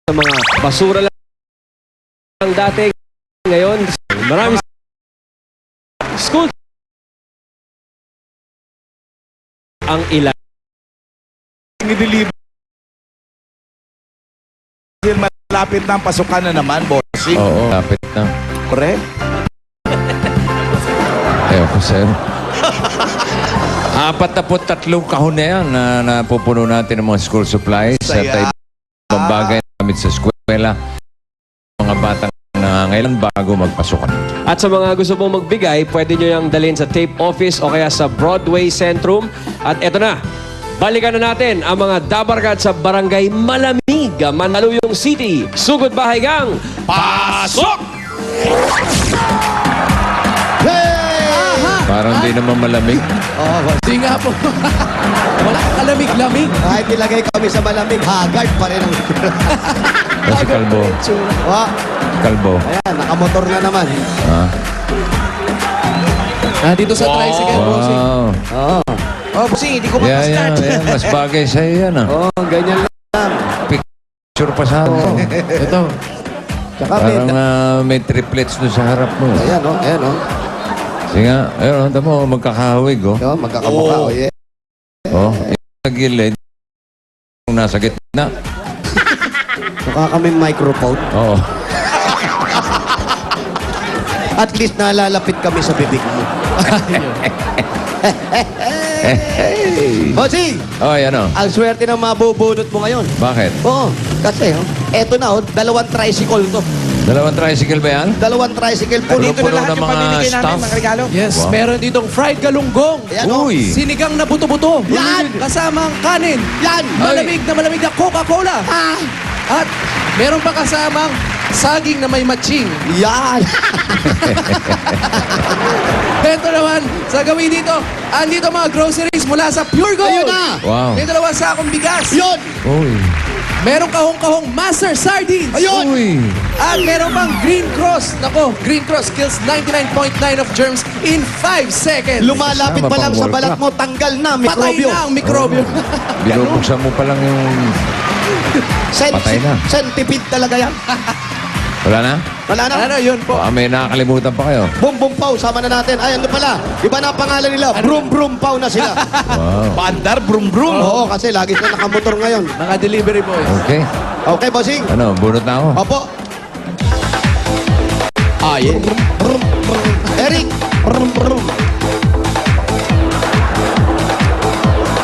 sa mga basura lang dati. Ngayon, marami school ang ilan. Nideliver. Malapit na ang pasukan na naman, bossing. Oo, lapit na. Correct? Ewan ko, sir. 43 kahon na yan na napupuno natin ng mga school supplies at Saya. ibang bagay namin sa eskwela. Mga batang nangangailan bago magpasukan. At sa mga gusto pong magbigay, pwede nyo yung dalhin sa tape office o kaya sa Broadway Centrum. At eto na, balikan na natin ang mga dabarkat sa Barangay Malamig, Mandaluyong City. Sugod bahay gang, pasok! Parang di naman malamig. Hindi nga po. Wala kalamig-lamig. Kahit ilagay kami sa malamig, haggard pa rin ang... Kasi kalbo. Wow. Kalbo. Ayan, nakamotor na naman. Dito sa tricycle, bossing. Wow. Oo. Oh, bossing, hindi ko Yeah. Mas bagay sa'yo yan ah. Oo, ganyan lang. Picture pa sa akin. Ito. Tsaka Parang may triplets doon sa harap mo. Ayan, oh. Ayan, oh. Sige nga, ayun, ito mo, magkakahawig, oh. Yo, magkakamukha, oh. Yeah. Oh, yung sa gilid, yung nasa gitna. Mukha kami microphone. Oo. At least nalalapit kami sa bibig mo. Bossing! Oh, yan oh. Ang swerte na mabubunot mo ngayon. Bakit? Oo, kasi eto na, dalawang tricycle to. Dalawang tricycle ba yan? Dalawang tricycle. Puno Puno ng mga staff. Yes, Wow. meron ditong fried galunggong. Ayan, oh. Uy! Sinigang na buto-buto. Yan! Kasamang kanin. Yan! Malamig na Coca-Cola. At meron pa kasamang saging na may matching. Yan! Ito naman, sa gawin dito, andito mga groceries mula sa Pure Gold. Ayun na! Wow. May dalawang sakong bigas. Yun! Uy! Merong kahong-kahong Master Sardines. Ayun! Uy! At meron pang Green Cross. Nako, Green Cross kills 99.9 of germs in 5 seconds. Lumalapit pa lang sa balat mo, tanggal na, Patay mikrobyo. na ang mikrobyo. Binubuksan mo pa lang yung... Patay na. Centipede talaga yan. Wala na? Wala na. Ano, yun po. Baka may nakakalimutan pa kayo. Boom Boom Pow, sama na natin. Ay, ano pala? Iba na ang pangalan nila. Brum Brum Pow na sila. Wow. Bandar, brum brum. Oo, kasi lagi sila nakamotor ngayon. Mga delivery boys. Okay. Okay, bossing? Ano, bunot na ako. Opo. Yeah. Brum, brum. Eric. Brum, brum.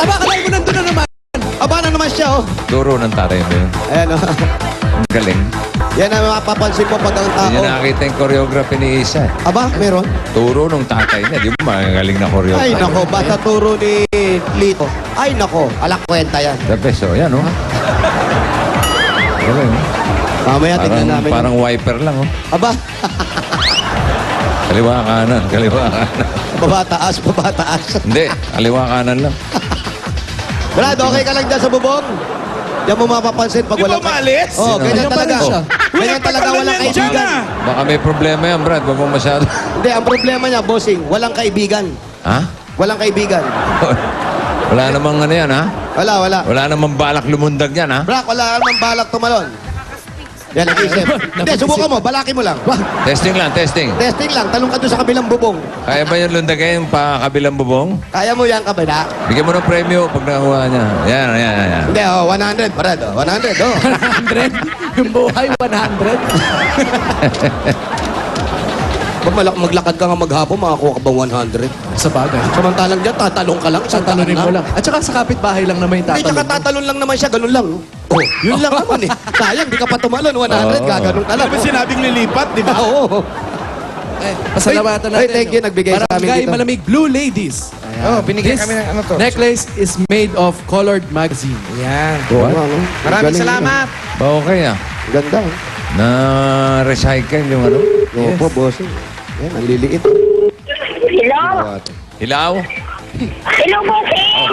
Aba, kalay mo nandun na naman. Aba na naman siya, oh. Turo ng tatay mo yun. Ayan, oh. Ang galing. Yan ang mapapansin mo pag ang Hindi tao. niya nakita yung choreography ni Isa. Aba, meron? Turo ng tatay niya. Di ba magaling na choreography? Ay, nako, basta turo ni Lito. Ay, nako, alak kwenta yan. The best, oh. Yan, oh. Galing. Mamaya tingnan namin. Parang wiper lang, oh. Aba, Kaliwa kanan, kaliwa kanan. baba taas, baba taas. Hindi, kaliwa kanan lang. Brad, okay ka lang dyan sa bubong? Diyan mo mapapansin pag Di ba walang... maalis? Oh, ganyan Ayun pa talaga. rin siya. Ganyan talaga walang Yan dyan, kaibigan. Baka may problema yan, Brad. Wag mo masyado. Hindi, ang problema niya, bossing, walang kaibigan. Ha? Walang kaibigan. Wala namang ano yan, ha? Wala. Wala namang balak lumundag yan, ha? Brak, wala namang balak tumalon. Yan, nag-isip. Hindi, subukan mo, balaki mo lang. Testing lang, testing. Testing lang, talong ka doon sa kabilang bubong. Kaya ba yung lundagay yung pa-kabilang bubong? Kaya mo yan, kabila? Bigyan mo ng premyo pag nakuha niya. Yan. Hindi, 100, Brad. 100, oh. 100. Yung buhay, 100. Pag maglakad ka nga maghapon, makakuha ka ba 100? Sa bagay. Samantalang dyan, tatalong ka lang. Tatalunin mo lang. At saka sa kapitbahay lang naman yung Hindi, tsaka tatalon. tatalon lang naman siya, ganun lang. Oh, yun lang naman eh. Sayang, di ka pa tumalon, 100, gaganong ka lang. Ano ba sinabing lilipat, di ba? Oo. Pasalamatan natin. Ay, thank you, nagbigay sa amin Barangay dito. Malamig Blue Ladies. Oh, binigyan This kami ng ano to. necklace is made of colored magazine. Yan. Oo, ano? Maraming Galing salamat. Ba okay, ah? yun. Ganda, oh. Na-recycle yung ano? Oo po, bossing. Yan, ang liliit. Hello? Hilaw? Hello, bossing! Oh,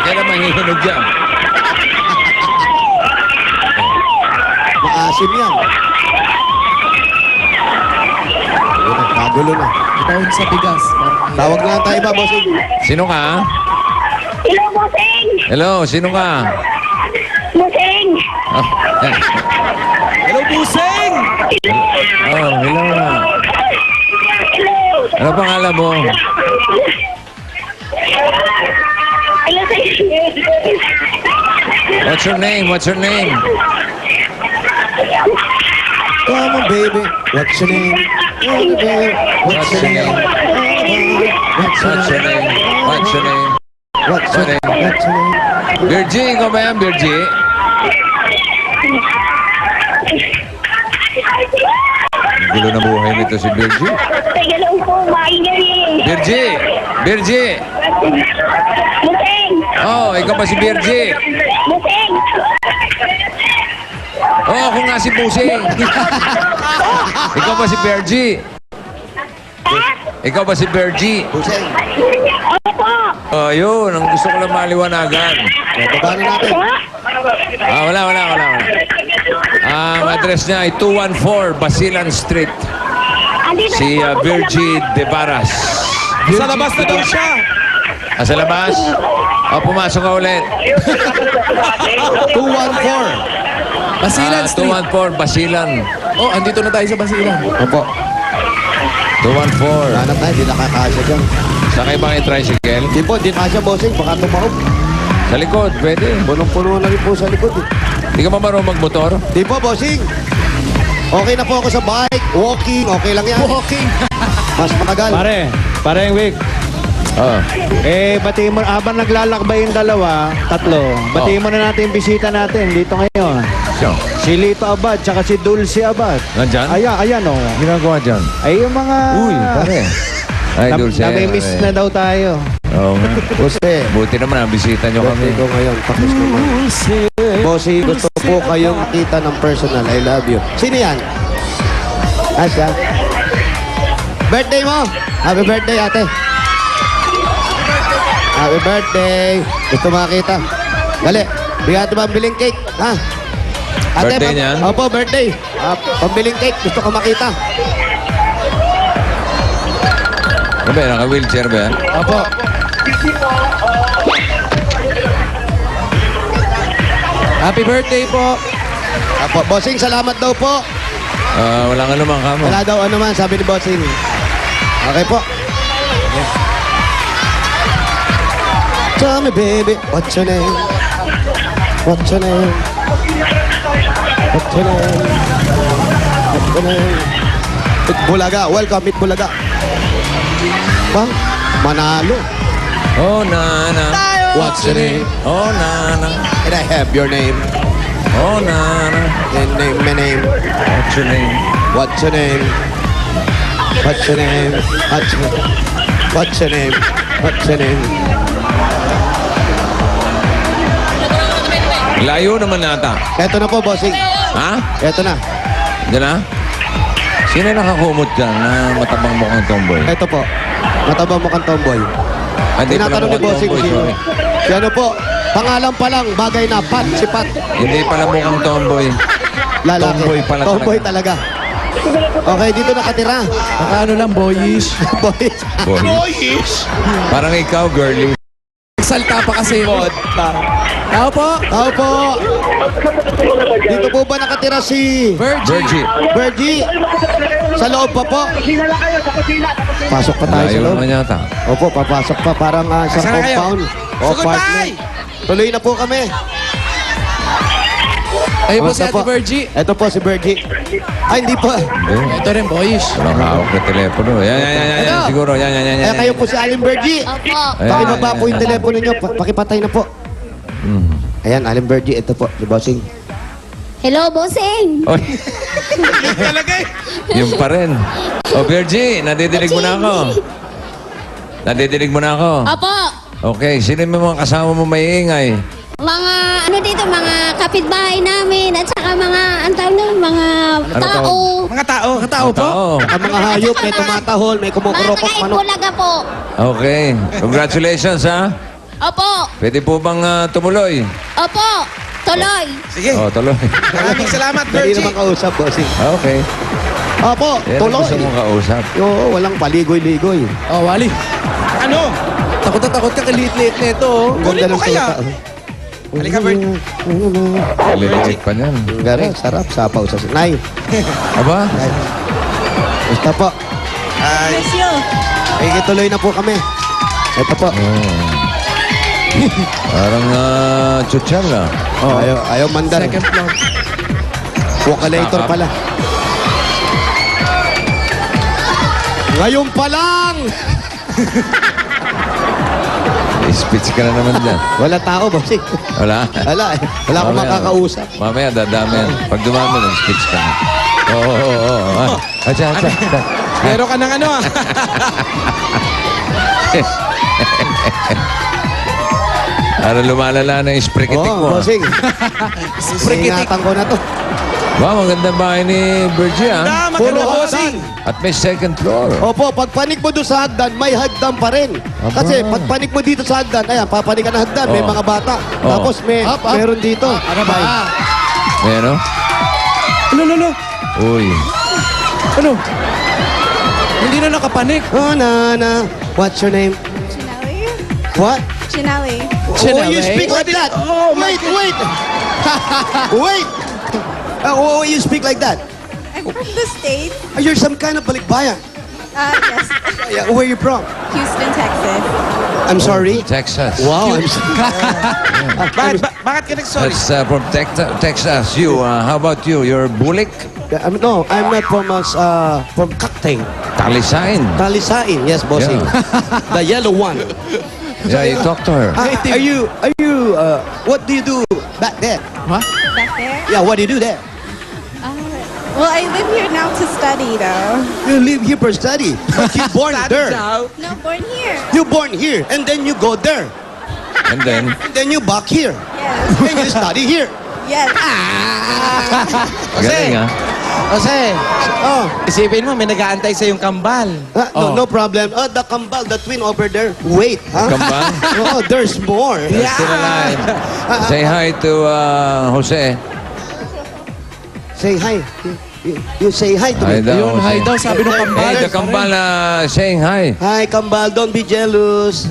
kailan hihinog dyan? Maasim yan. Ayun, kagulo na. Taon sa bigas. Tawag na lang tayo ba, bossing? Sino ka? Hello, bossing! Hello, sino ka? Bossing! Oh, Hello, Buseng! oh hello na. Hello! Ano pangalan mo? Hello, What's your name? Come on, baby. What's your name? What's your name? What's your name? What's your name? What's your name? Virgie, ikaw ba yan, Virgie? Ang gulo na buhay nito si Virgie. Teka lang po, maingay eh. Virgie! Bossing! Oh, ikaw ba si Virgie? Busing! Oh, ako nga si Pusing. Ikaw ba si Virgie? Ikaw ba si Virgie? Buseng. Opo! Oh, yun. Ang gusto ko lang maliwanagan. Baba na natin. Wala. Ang address niya ay 214 Basilan Street. Andito Si na po ako sa Virgie labas. De Barras. Sa labas na daw siya. Sa labas? O, pumasok ka ulit. 214. Basilan Street. 214 Basilan. Oh, andito na tayo sa Basilan. Opo. 214. Hanap tayo, di nakakasya dyan. Sakay ba kayo tricycle? Di po, di kasya, bossing. Baka tumaob. Sa likod, pwede. Punong-puno na rin po sa likod. Hindi ka ba marunong magmotor? Di po, bossing. Okay na po ako sa bike. Walking, okay lang yan. Walking. Mas matagal. Pare yung week. Oh. Batiin mo, habang naglalakbay yung dalawa, tatlo, batiin mo na natin yung bisita natin dito ngayon. So, Si Lito Abad, tsaka si Dulce Abad. nandyan? Ayan oh. Ginagawa dyan? Ay, yung mga... Uy, pare. Ay, Dulce. Namimiss na daw tayo. Oo nga. Bossing. Buti naman, nabisita nyo kami. Birthday ko ngayon. Pakis naman. Bossing, gusto po kayong kita ng personal. I love you. Sino yan? Asya? Birthday mo? Happy birthday, ate. Happy birthday. Gusto makita. Dali. Bigyan natin pambiling cake. Ha? Ate, Birthday niyan? Opo, birthday. Pambiling cake. Gusto ko makita. Ano ba yan? Naka-wheelchair ba yan? Opo. Happy birthday po. Opo, bossing, salamat daw po. Wala nga naman kamo. Wala daw ano man, sabi ni bossing. Okay po. Tell me, baby, what's your name? What's your name? What's your name? What's your name? Itbulaga. Welcome, Itbulaga. Bang, Manalo. Oh, nana. What's your name? Oh, nana. Can I have your name? Oh, nana. Name, my name. What's your name? What's your name? What's your name? What's your name? What's your name? What's your name? Layo naman nata. Eto na po, bossing. Ha? Eto na. Diyan na? Sino nakakumot dyan na matabang mukhang tomboy? Eto po. Matabang mukhang tomboy. Hindi pala Tinatanong ni mukhang bossing tomboy, sino. sorry. Si ano po, pangalan pa lang, bagay na, Pat, si Pat. Hindi pala mukhang tomboy. Lalaki. Tomboy pala Tomboy talaga. Okay, dito nakatira. Nakaano lang, boyish. Boys. Boyish. Parang ikaw, girly. Salta pa kasi. Tao po. Tao po. Dito po ba nakatira si Virgie. Virgie? Sa loob pa po. Pasok pa tayo sa Layo loob. naman yata. Opo, papasok pa parang sa Saan na kayo? compound. O, apartment. Tuloy na po kami. Ayun po si Basta Ate Virgie. Ito po si Virgie. Ay, hindi po. Hindi. Ito rin, boyish. Walang hawak na telepono. Yan. Siguro. Yan. Eh, kayo po si Aling Virgie. Opo. Pakibaba po yung telepono nyo. Pakipatay na po. Ayan, Aling Virgie. Ito po, si Bossing. Hello, bossing. Oy, Talaga eh. yung pa rin. Oh, Virgie, nadidinig mo na ako. Nadidinig mo na ako. Opo. Okay, sino yung mga kasama mo may ingay? Mga, ano dito, mga kapitbahay namin at saka mga, ang tawag na, mga tao. Mga tao. Mga tao po. Ang mga hayop, may tumatahol, may Mga kumukurokot, manok. taga-Itbulaga po. Okay, congratulations ha. Opo. Pwede po bang tumuloy? Opo. Tuloy. Sige. Oh, tuloy. Maraming salamat, Dali Virgie. naman kausap, Bossing. Okay. Opo, Yan ang tuloy. gusto mong kausap. Oo, walang paligoy-ligoy. Oh, Wally. Ano? Takot na takot ka, kaliit-liit na ito. Oh. Ang Kunin ganda mo ng kaya? salita. Halika, Virgie. Liliit pa niyan. Ang gara, sarap, sapaw sa sinay. Aba? Basta po. Ay, Ay, tuloy na po kami. Ito po. Parang chuchar ah. Oh, ayaw mandar. Second floor. Vocalator Sakap. pala. Ngayon pa lang! Speech ka na naman dyan. Wala tao, Bossing. Wala? Wala eh. Wala akong Mamaya. makakausap. Mamaya, dadami yan. Pag dumami, nag-speech ka na. Oo. Atsa. meron ka ng ano ah. Para lumalala na yung sprikitik Oo, mo. bossing. Ingatan ko na to. Wow, magandang bahay ni Virgie, ah. Puro bossing. At may second floor. Opo, pag panik mo doon sa hagdan, may hagdan pa rin. Kasi pag panik mo dito sa hagdan, ayan, papanik ka na hagdan, may Oh. mga bata. Oh. Tapos meron dito. Ano ba? Meron? Ano? Uy. Ano? Hindi na nakapanik. Oh, Nana. What's your name? What? Chinelli. Oh, you speak like that. Wait. Wait. Oh, you speak like that. I'm from the States. You're some kind of balikbayan. Yes. Yeah, where are you from? Houston, Texas. I'm sorry. Texas. Wow, I'm sorry. Bakit ka nagsorry? That's from Texas. You, how about you? You're Bulik? No, I'm not from Cactain. Talisain. Talisain, yes, bossing. The yellow one. Yeah, you talk to her. Are you, what do you do back there? Huh? Back there? Yeah, what do you do there? Well, I live here now to study, though. You live here for study, but you born there. No, born here. You born here, and then you go there. And then? And then you back here. Yes. And you study here. Yes. Galing, ah. Jose, Oh, isipin mo, may nag-aantay sa yung kambal. no problem. The kambal, the twin over there. Wait, huh? Kambal? Oh, there's more. They're still alive. Say hi to Jose. Say hi. You say hi to Hi me. daw. Ayun, hi daw, sabi ng kambal. Hey, the kambal saying hi. Hi, kambal. Don't be jealous.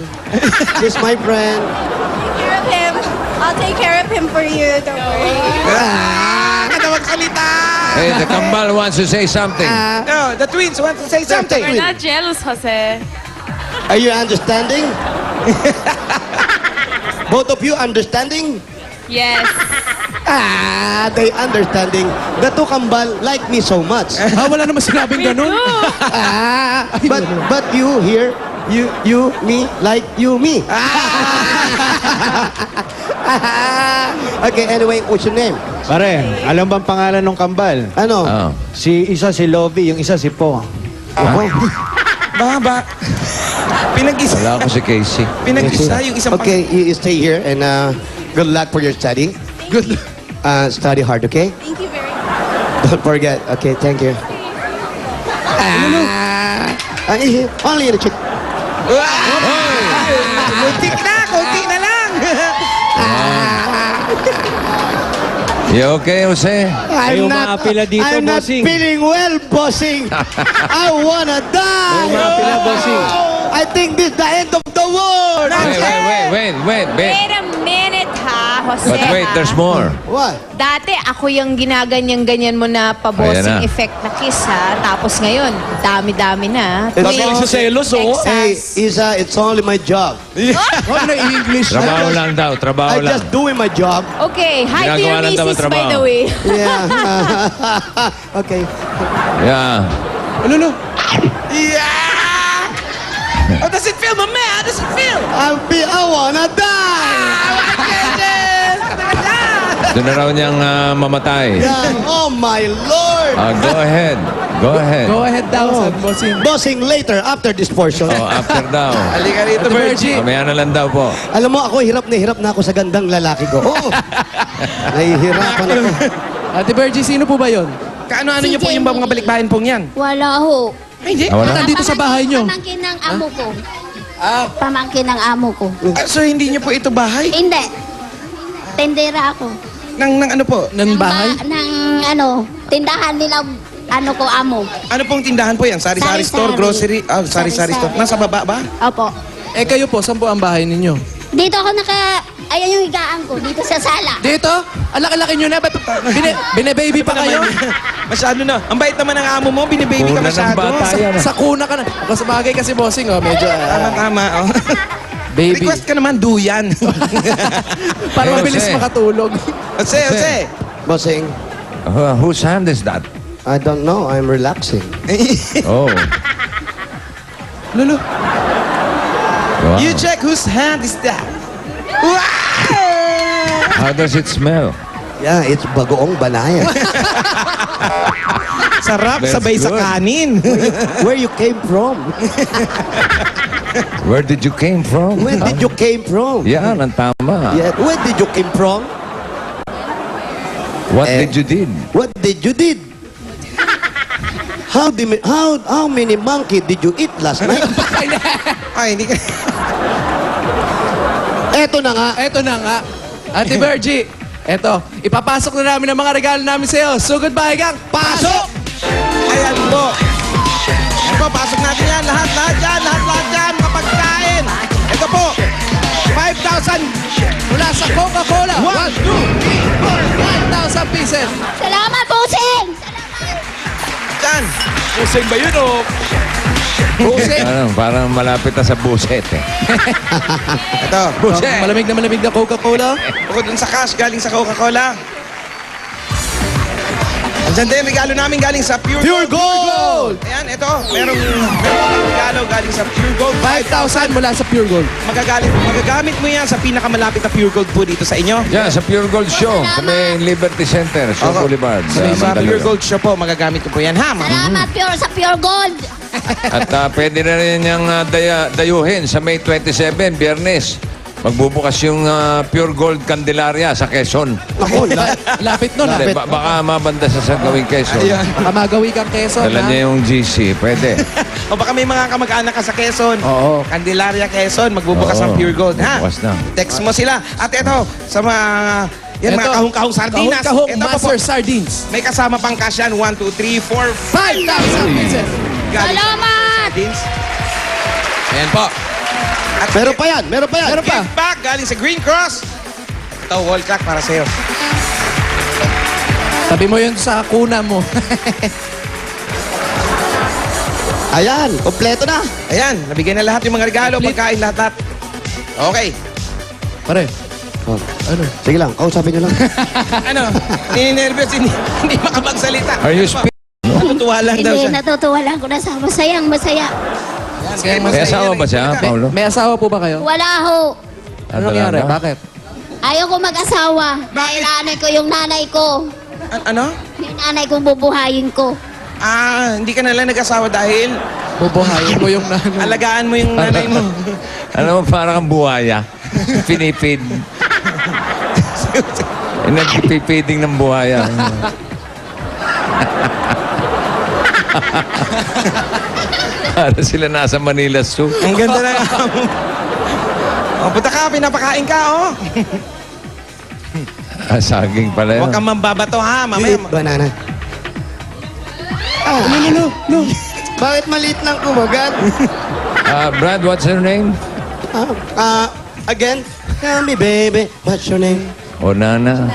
He's my friend. Take care of him. I'll take care of him for you. Don't worry. Kada magsalita! Hey, the kambal wants to say something. No, the twins want to say something. We're not jealous, Jose. Are you understanding? Both of you understanding? Yes. They understanding. The two kambal like me so much. Wala naman sinabing ganun. But you here, you, me, like you, me. Okay, anyway, what's your name? Pare, alam bang pangalan ng kambal? Ano? Oh. Isa si Lovie, yung isa si Po. Baba. Pinag-isa. Wala ako si Casey. Pinag-isa yung isang Okay, you stay here and good luck for your study. Good. Study hard, okay? Thank you very much. Don't forget. Okay, thank you. Only in the chick. Kunti na lang. You okay, Jose? I'm not feeling well, bossing. I wanna die. I think this is the end of the world. Wait. Wait a minute, ha, Jose, But wait, there's more. What? Dati ako yung ginaganyan-ganyan mo na Ayan pabossing na. effect na kiss, ha. Tapos ngayon, dami-dami na. Nagsiselos, oh. Hey, Isa, it's only my job. Oh, na-English. Trabaho lang daw, trabaho I'm lang. just doing my job. Okay, hi to Ginagawa your lang daw ang misis, by trabaho. the way. Yeah. Okay. Yeah. Ano? Yeah! How does it feel, my man? How does it feel? I wanna die. Doon na raw niyang mamatay. Yeah. Oh my Lord. Go ahead. Go ahead. Go ahead daw, sabi bossing. Bossing later after this portion. Oh, after daw. Halika rito, Virgie. Mamaya na lang daw po. Alam mo, ako hirap na ako sa gandang lalaki ko. Oo. Nahihirapan ako. Ate Virgie, sino po ba yun? Kaano-ano niyo po yung mga balikbayan pong yan? Wala ho. Hindi. Ah, wala. Nandito sa bahay nyo. Pamangkin ng amo ko. Pamangkin ng amo ko. So hindi niyo po ito bahay? Hindi. Tendera ako. Nang ano po? Ng bahay? Ng tindahan nila, ko, amo. Ano pong tindahan po yan? Sari-sari store, grocery? Sari-sari store. Nasa baba ba? Opo. Eh kayo po, saan po ang bahay ninyo? Dito ako ayan yung higaan ko, dito sa sala. Dito? Ang laki-laki nyo na. Ba't bine-baby pa kayo? Masyado na. Ang bait naman ng amo mo, binibaby ka Una ng masyado. bata yan. Sa kuna ka na. Kasi bagay kasi bossing, medyo... Tama. Oh. Baby. Request ka naman, duyan. Para Hey, mabilis Jose. makatulog. Jose. Bossing, Whose hand is that? I don't know. I'm relaxing. Oh. Lolo. Wow. You check whose hand is that? How does it smell? Yeah, it's bagoong banaya. Sarap, That's sabay sa good. kanin. Where you came from? Where did you came from? Where did you came from? Yan, ang tama. Yeah. Where did you came from? What did you did? What did you did? How many monkey did you eat last night? Ay, hindi ka... Eto na nga. Eto na nga. Ate Virgie, eto, ipapasok na namin ang mga regalo namin sa'yo. So goodbye, gang. Pasok! Ayan po. Ayan po, pasok natin yan. Lahat dyan. Kapagkain. Ito po. 5,000. Mula sa Coca-Cola. 1, 2, 3, 4, 5,000 pieces. Salamat, Busing! Dyan. Pusing ba yun o? Buset. Parang malapit na sa buset eh. Ito. Malamig na Coca-Cola. Bukod dun sa cash, galing sa Coca-Cola. Andyan din, regalo namin galing sa Pure Gold! Ayan, ito. Merong regalo galing sa Pure Gold. 5,000 mula sa Pure Gold. Magagamit mo yan sa pinakamalapit na Pure Gold po dito sa inyo. Yan, sa Pure Gold Show. Sa may Liberty Center, Show Boulevard. Sa Pure Mandaluyong. Gold Show po, magagamit ko po yan, ha? Salamat, Pure, sa Pure Gold! At pwede na rin niyang dayuhin sa May 27, Biyernes. Magbubukas yung Pure Gold Candelaria sa Quezon. Ako, Lapit nun, Hindi, lapit. baka mabanda sa gawing Quezon. Baka magawi kang Quezon, Dala ha? niya yung GC, pwede. O baka may mga kamag-anak ka sa Quezon. Oo. Candelaria, Quezon. Magbubukas Oo, ng Pure Gold, ha? bubukas na. Text mo sila. At ito, sa mga... Yan, mga Eto, kahong-kahong sardinas. Kahong Ito po Master po. Sardines. May kasama pang cash yan. 1, 2, 3, 4, 5,000 pieces. galing sa Salamat! sardines. Ayan po. At meron pa yan. Meron pa. gift bag galing sa Green Cross. Ito, wall clock para sa'yo. Tabi mo yun sa kuna mo. Ayan, kompleto na. Ayan, nabigyan na lahat yung mga regalo, Complete. pagkain, lahat. Okay. Pare, Oh. ano? Sige lang, kausapin nyo lang. Ano? Nininervyos, hindi makapagsalita. Are you speaking? Natutuwa lang daw Hindi, siya. natutuwa lang ko na sa masayang masaya. Yan, May asawa ba siya, Paulo? May asawa po ba kayo? Wala ho. Ano nangyari? Bakit? Ayaw ko mag-asawa. Dahil nanay ko yung nanay ko. Ano? Yung nanay kong bubuhayin ko. Hindi ka nalang nag-asawa dahil Bubuhayin mo yung nanay. alagaan mo yung nanay mo. Ano mo, parang kang buhaya. Pinipid. Nagpipiding ng buhaya. Para sila nasa Manila Zoo. Ang ganda na nga mo. Punta ka, pinapakain ka, oh. Saging pala yun. Huwag kang mambabato, ha? Mamaya. Banana. No. Bakit maliit ng kumagat? Brad, what's your name? Again, tell me baby, what's your name? O Nana.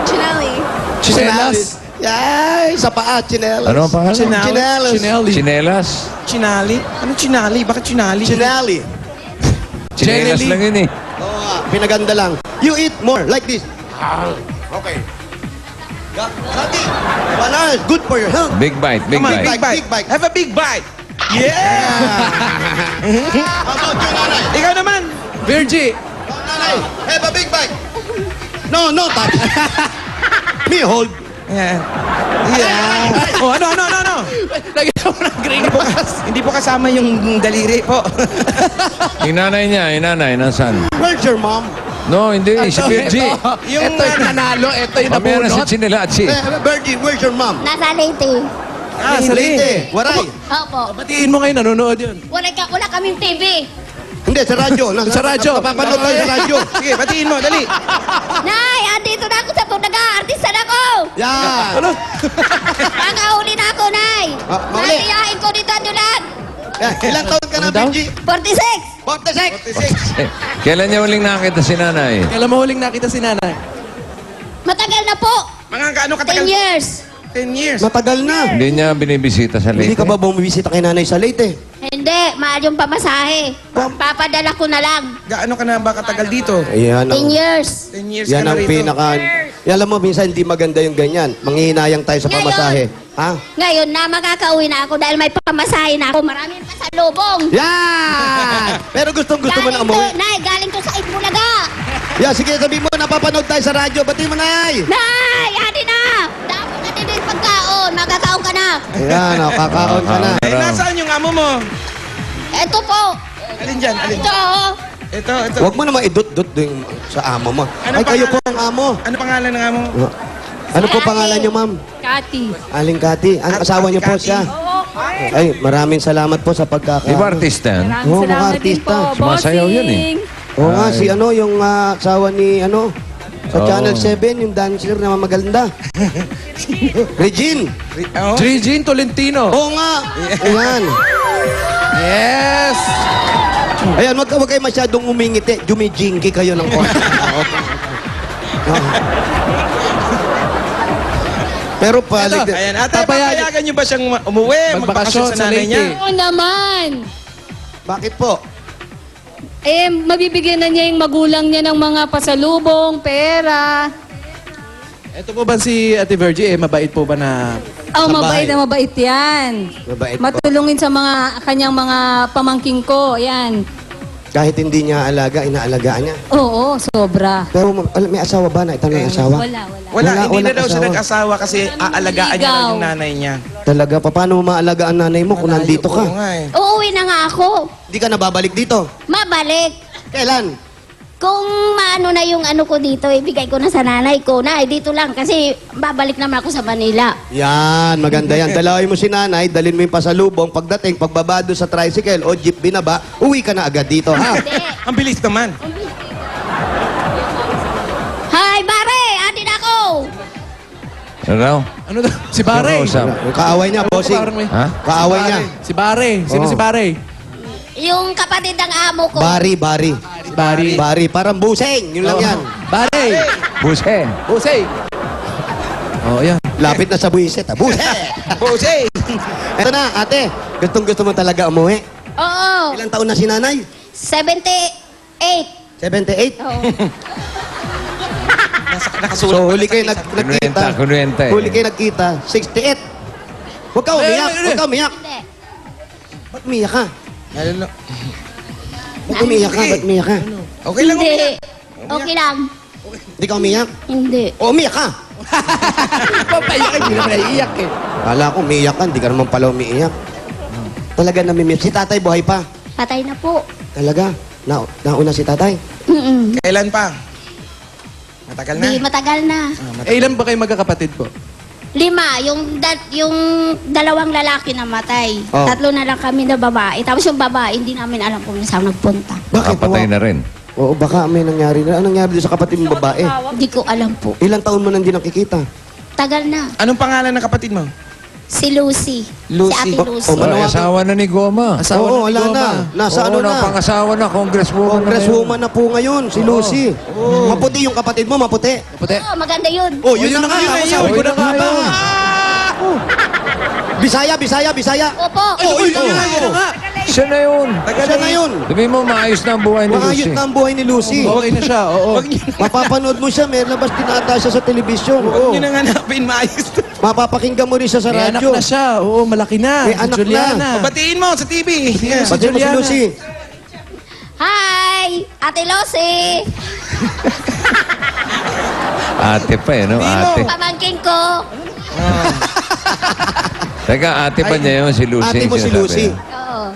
Chinelli. Chinelas. Yay, sa paa, chinelas. Ano ang pangalan? Chinelas. Chinelli. Chinelas? Chinali? Ano chinali? Bakit chinali? Chinelli. Chinelas Jenny. lang yun eh. Oo nga, pinaganda lang. You eat more, like this. Okay. Sati, bananas, good for your health. Big bite, big Come on, bite. big bite. Have a big bite. Yeah! How about you, nanay? Ikaw naman. Virgie. Nanay, have a big bite. No, touch. Me hold. Yeah. Yeah. Oh, ano? Lagyan mo ng green cross. Hindi po kasama yung daliri po. Yung nanay niya, nasan? Where's your mom? No, hindi. Si Virgie. Ito yung nanalo, ito yung Mamaya na si nabunot. Chinelachi. Virgie, where's your mom? Nasa Leyte. Sa Leyte. Waray. Opo. Batiin mo ngayon, nanonood yun. Wala kaming TV. Hindi, sa radyo. Sa radyo. Napapanood tayo sa radyo. Sige, batiin mo, dali. Nay, andito na ako sa tunaga. Artista na ko. Yan. Ano? Makahuli na ako, Nay. Mauli. Nasiyahin ko dito dulan. Yan, ilang taon ka na, Ano daw? Virgie? 46. 46. Kailan niya uling nakita si nanay? Kailan mo huling nakita si nanay? Matagal na po. Mga gaano 10 katagal? years. 10 years. Matagal na. Hindi niya binibisita sa Hindi Leyte. ka ba bumibisita kay nanay sa Leyte? Hindi, mahal yung pamasahe. Papadala ko na lang. Gaano ka na ba katagal dito? Ayan 10 years. 10 years Yan ka na ang rito. pinaka... Yan, alam mo, minsan hindi maganda yung ganyan. Manghihinayang tayo sa Ngayon. pamasahe. Ha? Ngayon na makakauwi na ako dahil may pamasahe na ako. Maraming pasalubong. Yan! Pero gusto mo na umuwi. Nay, galing to sa Itbulaga. Yan, sige, sabihin mo, napapanood tayo sa radyo. Ba't mo, nay? Nay, adi na. Dapat na din yung pagkaon. ka na. Ayan, oh, kakaon ka na. Eh, nasaan yung amo mo? Ito po. Alin dyan? Alin? Ito, oh. Ito. Huwag mo naman idot-dot din sa amo mo. Ano Ay, kayo po pangalan? ang amo. Ano pangalan ng amo? Ano po pangalan niyo, ma'am? Kati. Aling Kati. Ang asawa niyo po Kati. siya. Ay, maraming salamat po sa pagkakaon. Di ba artista yan? Oo, mga artista. Sumasayaw yan eh. Oo nga, si ano, yung asawa ni ano, sa Oo. Channel 7, yung dancer na maganda. Regine. Regine Tolentino. Oo nga. Ayan. Yes! Ayan, wag kayo masyadong umingiti. Jumijinki kayo ng konti. Pero Ito, ayan. Ate, papayagan niyo ba siyang umuwi? Magbakasyon sa nanay niya? Oo naman. Bakit po? Eh, mabibigyan na niya yung magulang niya ng mga pasalubong, pera. Ito po ba si Ate Virgie, mabait po ba na... Oh, Mabait. mabait yan. Mabait po. Matulungin sa mga kanyang mga pamangking ko, yan. Kahit hindi niya alaga, inaalagaan niya. Oo, sobra. Pero may asawa ba? Naitanong yung asawa? Wala, hindi na daw siya asawa. nag-asawa kasi aalagaan niya lang yung nanay niya. Talaga, paano mo maalagaan nanay mo kung nandito ka? Oo nga eh. Uuwi na nga ako. Hindi ka nababalik dito. Mabalik. Kailan? Kung maano na yung ano ko dito, ibigay ko na sa nanay ko na. Dito lang kasi babalik naman ako sa Manila. Yan, maganda yan. Dalawin mo si nanay, dalhin mo yung pasalubong. Pagdating, pagbabado sa tricycle o jeep binaba, uwi ka na agad dito, ha? Ang bilis naman. Hi, Bare! Atin ako! Ano? Ano daw? Si Bare. Yung kaaway niya, bossing. Ha? Kaaway niya. Si Bare. Sino Oh. si Bare? Yung kapatid ng amo ko. Bari. Bari. Bari, parang buseng. Yun lang yan. Bare! Buse. Jose! Oh, yan. Lapit na sa buwisit, ha? Buse! Jose! Eto na, ate. Gustong-gusto mo talaga umuwi. Oo. Ilang taon na si nanay? 78. 78? Oo. Nakasulat So, pa huli sa kayo kisame. nagkita. Kuryente. Huli kayo nagkita. 68. Huwag ka umiyak. Huwag ka umiyak. Hindi. Ba't umiyak ka? Ano lang? Ba't umiyak ka? Ba't umiyak ka? Okay lang Hindi. umiyak. Okay lang. Hindi ka umiyak? Hindi. O, umiyak ka. Papayak, hindi naman naiiyak eh. Kala ko umiyak ka. Hindi ka naman pala umiiyak. Talaga namimiss. Si tatay buhay pa. Patay na po. Talaga. Nauna si tatay. Kailan pa? Matagal na. Di matagal na. Eh, ilan ba kayo magkakapatid po? 5. Yung dalawang lalaki namatay. Oh. 3 na lang kami na babae. Tapos yung babae, hindi namin alam kung saan nagpunta. Nakapatay na rin. Oo, baka may nangyari na. Anong nangyari doon sa kapatid mong babae? Hindi ko alam po. Ilang taon mo nang di nakikita? Tagal na. Anong pangalan ng kapatid mo? Si Lucy. Lucy. Si Ate Lucy. Oh, Ay, asawa na ni Goma. Oo, wala na. Nasa ano na? Pangasawa na, congresswoman Congresswoman na po ngayon, si Lucy. Maputi yung kapatid mo, maputi. Puti. Oo, maganda yun. Oh, yun na nga. Sabi ko na nga ba? Bisaya. Opo. Oh, yun na Yun na nga. Siya na yun. Siya na yun. Sabihin mo, maayos na ang buhay ni Maayos Lucy. na ang buhay ni Lucy. Okay na siya, oo. Mapapanood mo siya, may labas tinata siya sa telebisyon. Huwag niyo nang hanapin, maayos to. Mapapakinggan mo rin siya sa May anak radyo. na siya. Oo, malaki na. May Si anak Juliana. Batiin mo sa TV. Yes. Pati mo si Juliana. Lucy. Hi! Ate Lucy! Ate pa eh, no? Ate. Pamangking ko. Teka, ate pa niya yun, si Lucy. Ate mo si sinasabi Lucy. niya. Oo.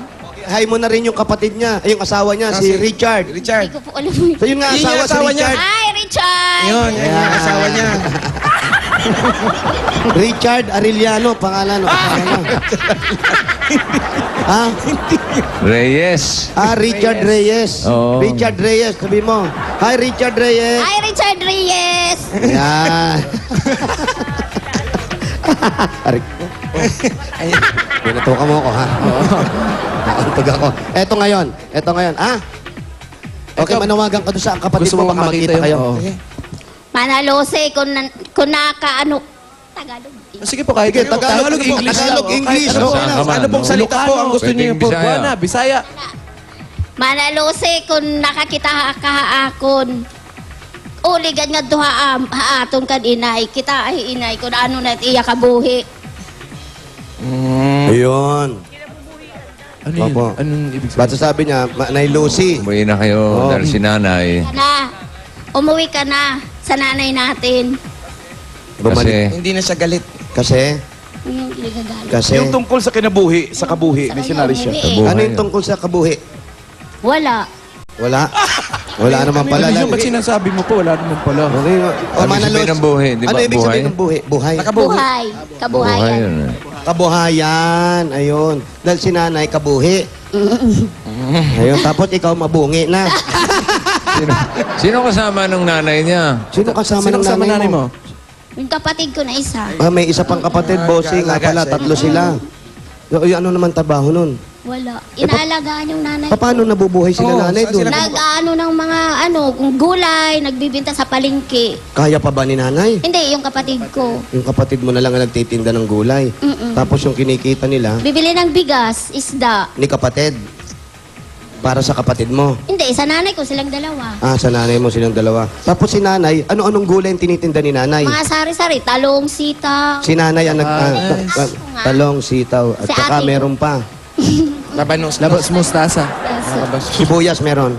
Hi mo na rin yung kapatid niya, ay yung asawa niya, si Richard. Richard. Hindi ko po alam yun. So yun nga, Yun yung asawa si asawa niya. Richard. Hi, Richard! Yun, yan yung asawa niya. Richard Arellano, pangalan. Ha? Reyes. Richard Reyes. Oo. Richard Reyes, sabi mo. Hi, Richard Reyes. Hi, Richard Reyes! Yan. Arik. Binatukan mo ako, ha? Nauntog ako. Eto ngayon. Ha? Okay, manawagan ka doon sa kapatid Gusto mo, mo baka makita makita kayo. Oo. Mana Lucy, kung nakaano... Tagalog. Sige po, kahit Sige, ano. Tagalog, English. Tagalog, lang. English. Kahit ano. Saan ka man, Ano pong no? salita po ang gusto niyo po? Bisaya. Buwana, Bisaya. Mana Lucy, kung nakakita ka akon, uligan nga duha haaton kan inay. Kita ay inay kung ano na iya kabuhi. Ayun. Ano yun? Opo. Anong ibig sabihin? Ba't sabi niya, Nay Lucy. Umuwi na kayo dahil si nanay. Umuwi ka na sa nanay natin. Kasi, Hindi na siya galit. Kasi, Yung ginagalit. Kasi, Yung tungkol sa kinabuhi, sa kabuhi, may sinari siya. ano yung tungkol sa kabuhi? Wala. Wala. Wala naman pala. Ba't sinasabi mo po? Wala naman pala. Okay. O, Ano ibig sabihin ng buhay? Di ba Ano ibig buhay? sabihin ng buhay? Buhay. Buhay. Kabuhayan. yun. Kabuhayan. Ayun. Dahil si nanay kabuhi. Ayun. Tapos ikaw mabungi na. Sino kasama ng nanay niya? Sino kasama Sino ng kasama nanay mo? Yung kapatid ko na isa. May isa pang kapatid, bossing. Nga pala, tatlo sila. Ano naman trabaho nun? Wala. Inaalagaan yung nanay. Paano nabubuhay sila nanay doon? Nag-ano ng mga kung gulay, nagbibinta sa palengke. Kaya pa ba ni nanay? Hindi, yung kapatid ko. Yung kapatid mo na lang ang nagtitinda ng gulay. Tapos yung kinikita nila, Bibili ng bigas, isda. ni kapatid. Para sa kapatid mo. Hindi, sa nanay ko, silang dalawa. Sa nanay mo silang dalawa. Tapos si nanay, ano-anong gulay yung tinitinda ni nanay? Mga sari-sari, talong, sitaw. Si nanay ang talong, sitaw, at Si saka ate ko. meron pa. Labas mustasa. Sibuyas meron.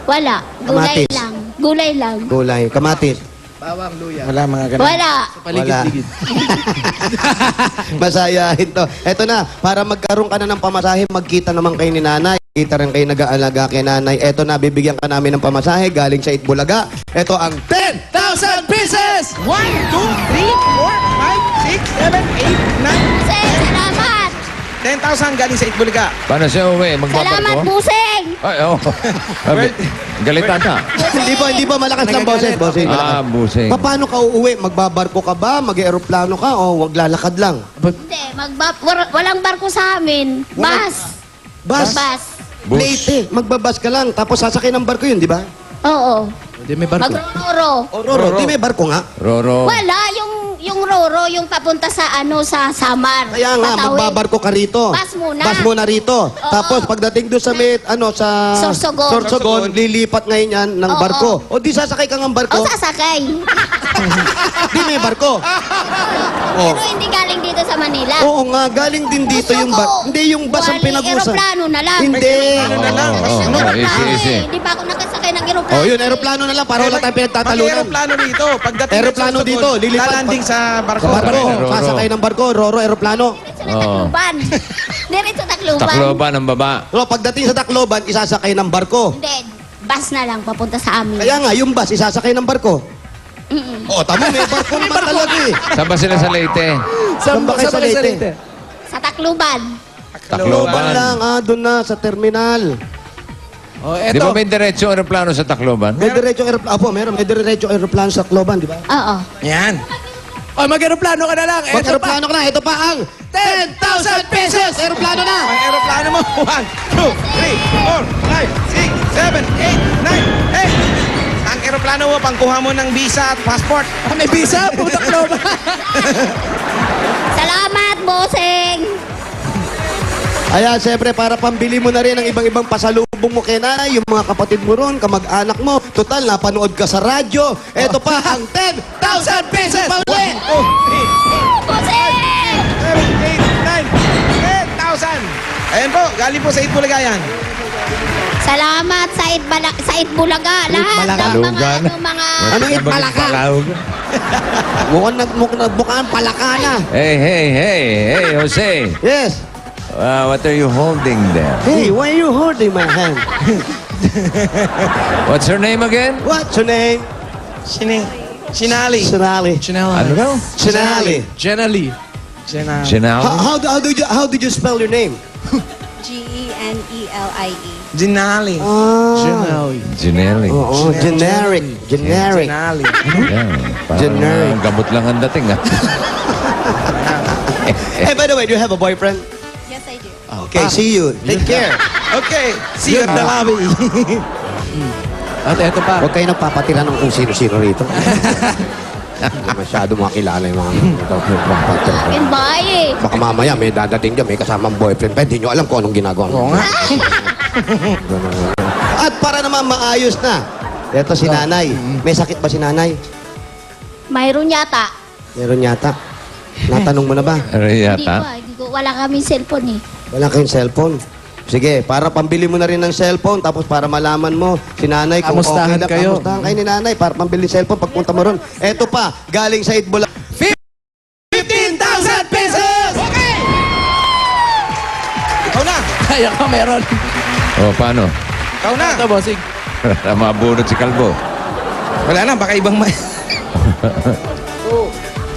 Wala. Gulay Kamatis. lang. Gulay lang. Gulay. Kamatis. Wala mga ganun. Wala. Paligid-ligid. Masayahin to. Eto na, para magkaroon ka na ng pamasahe, magkita naman kayo ni nanay. Kita rin kayo nag-aalaga kay nanay. Eto na, bibigyan ka namin ng pamasahe galing sa Itbulaga. Eto ang 10,000 pieces! 1, 2, 3, 4, 5, 6, 7, 8, 9. Sir, salamat. 10,000 galing sa Itbulaga. Paano siya uwi? Salamat, Magbabarko? Buseng. Ay, oo. Galit ata. hindi ba malakas lang boses, bossing? Busing. Paano ka uuwi? Magbabarko ka ba? Mag-aeroplano ka? O maglalakad lang? Hindi, walang barko sa amin. Bus. Bus? Bus. Late. Magbabas ka lang. Tapos sasakay ng barko yun, di ba? Oo. Hindi may barko. Magrororo. Roro, di may barko nga. Roro. Wala, yung Roro, yung papunta sa sa Samar. Kaya nga, Patawid. magbabarko ka rito. Bus muna. Bus muna rito. Tapos pagdating doon sa sa Sorsogon. Sorsogon, lilipat ngayon yan ng Oo. barko. O di sasakay ka ng barko? O sasakay. Di may barko. Pero hindi galing dito sa Manila. Oo nga, galing din dito yung barko. Hindi yung bus ang pinag-usapan. Aeroplano na lang. Hindi. Easy. Hindi pa ako nakasakay ng aeroplano. Oh, yun, aeroplano na lang para wala tayong pinagtatalunan. Mag-aeroplano dito. Pagdating Aeroplano ng Sorsogon, dito, lilipat. lalanding sa barko. Sa barko, Roro. sasakay ng barko, Roro, aeroplano. Tacloban. Diretso Tacloban. Takloban ng baba. So, pagdating sa Tacloban, isasakay ng barko. Hindi, bus na lang papunta sa amin. Kaya nga, yung bus, isasakay ng barko. Oo, tama, may barko naman talaga eh. Saan ba sila sa Leyte? Saan ba kayo sa Leyte? Sa Tacloban. Tacloban lang, doon na, sa terminal. Oh, Di ba may diretsyo aeroplano sa Tacloban? May diretsong aeroplano, meron, may diretsong aeroplano sa Tacloban, di ba? Oo. Yan. O, mag-aeroplano ka na lang. Eto pa. Mag-aeroplano ka na, ito pa ang 10,000 pesos! aeroplano na! Ang aeroplano mo. 1, 2, 3, 4, 5, 6, 7, 8, 9, 10. Ang aeroplano mo, pangkuha mo ng visa at passport. May visa? Putak loba. Salamat, Boseng. Ayan, siyempre, para pambili mo na rin ang ibang-ibang pasalubong mo kay nanay, yung mga kapatid mo ron, kamag-anak mo. Total, napanood ka sa radyo. Ito pa ang 10,000 pesos pa ulit! 1, 2, 3, Boseng! 7, 8, 9, 10,000. Ayan po, galing po sa Itbulaga yan. Salamat sa Itbulaga. Lahat ng Lugan. mga... Anong Itbalaga? Mukhang nagbukaan palaka na. Hey, Jose. Yes. What are you holding there? Hey, why are you holding my hand? What's her name again? What's your name? Sinali. Sinali. Ano daw? Sinali. Generally. Sinali? How did you spell your name? Geneli. Ginali. Ginelli. Oo, generic. Generic. Ginali. Yan. Parang Generic. gamot lang ang dating. Hey, by the way, do you have a boyfriend? Yes, I do. Okay, see you. Take care. Okay, see you at the lobby. At eto pa. Huwag kayo nagpapatira ng kung sino-sino rito. Hindi masyado makilala yung mga Akin ba eh? Baka mamaya may dadating dyan, may kasamang boyfriend pa. Hindi nyo alam kung anong ginagawa. Oo nga. At para naman maayos na, eto si nanay. May sakit ba si nanay? Mayroon yata. Meron yata. Natanong mo na ba? Hindi ko. Wala kaming cellphone eh. Wala kayong cellphone. Sige, para pambili mo na rin ng cellphone, tapos para malaman mo si nanay kung Kamustahan okay na. kayo. Kamustahan kayo ni nanay para pambili ng cellphone pagpunta mo ron. Eto pa, galing sa Itbulaga. 15,000 pesos! Kaya ka meron. O, paano? Ikaw na. Ito, bossing. Mabunot si Kalbo. Wala na, baka ibang may... 2,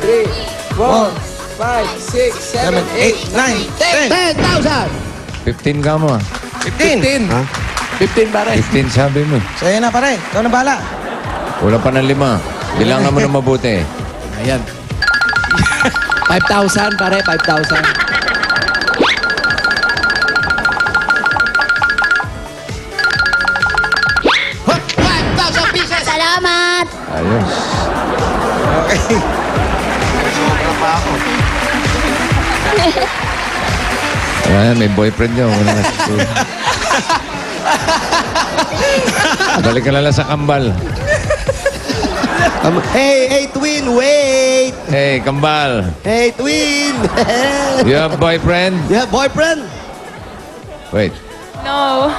3, 4, 5, 6, 7, 8, 9, 10. 10,000! 15 ka mo. 15. Ha? 15 pare. 15 sabi mo. Sa'yo na pare, ikaw na bahala. Wala pa ng 5. Bilangan mo na mabuti. Ayan. 5,000 pare, 5,000. Salamat! Ayos. Okay. Ayan, may boyfriend yun. Wala na siguro. Balik ka na lang sa kambal. Hey, twin, wait! Hey, kambal. Hey, twin! You have boyfriend? You have boyfriend? Wait. No.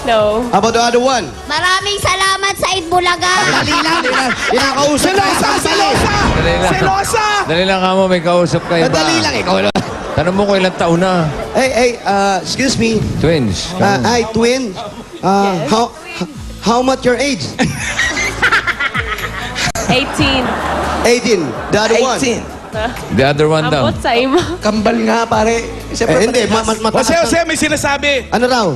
No. How about the other one? Maraming salamat sa Itbulaga. Dali lang, kinakausap. Selosa! Selosa! Dali lang. Selosa! Dali lang ka mo, may kausap kayo ba? Dali lang, ikaw lang. Tanong mo ko ilang taon na. Hey, excuse me. Twins. Hi, twin. How much your age? 18. 18. The other one? 18. The other one daw. Ambot sa imo. Kambal nga pare. Hindi, mas mataas. Jose, may sinasabi. Ano raw?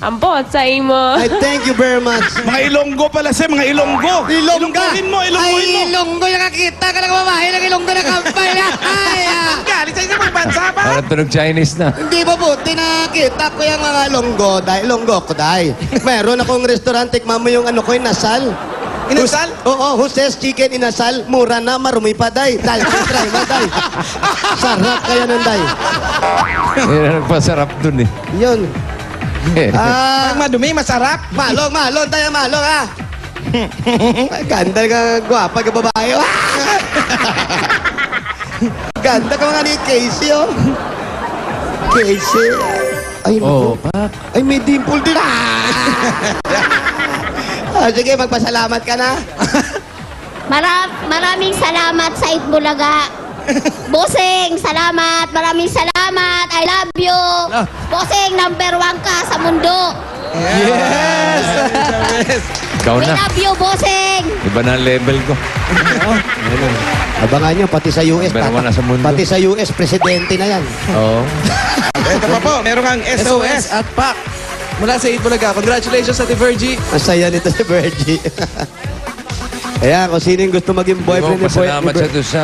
Ambot sa imo. I thank you very much. Mga Ilonggo pala siya, mga Ilonggo. Ilonggohin mo, ilonggohin mo. Ilonggo yung nakakita ka ng babae ng Ilonggo na kampay na. Galit sa isang bansa ba? Parang tunog Chinese na. Hindi mabuti nakita ko yung mga Ilonggo. Dahil Ilonggo ko dahil. Meron akong restaurant, tikman mo yung ano ko, inasal. Inasal? Oo, Jose's Chicken Inasal. Mura na, marumi pa, day. Dahil try mo, day. Sarap kaya nun, day. Yan ang nagpasarap dun eh. Yun. Pag madumi, masarap. Malong, tayo malong, ha? Ganda ka, gwapa ka babae, oh. Ganda ka mga ni Casey, oh. Casey. Ay, Oh, ay, may dimple din. Sige, magpasalamat ka na. Maraming salamat sa Itbulaga. Bossing, salamat. Maraming salamat. I love you. Bossing, number 1 ka sa mundo. Yes! Ikaw I na. love you, Bossing. Iba na ang level ko. Abangan nyo, pati sa US. Meron ka na sa mundo. Pati sa US, presidente na yan. Oo. Ito pa po, meron kang SOS SOS. at PAC. Mula sa Itbulaga. Congratulations sa Virgie. Ang saya nito si Virgie. Ayan, kung sino yung gusto maging boyfriend ni Pasalamat siya doon sa...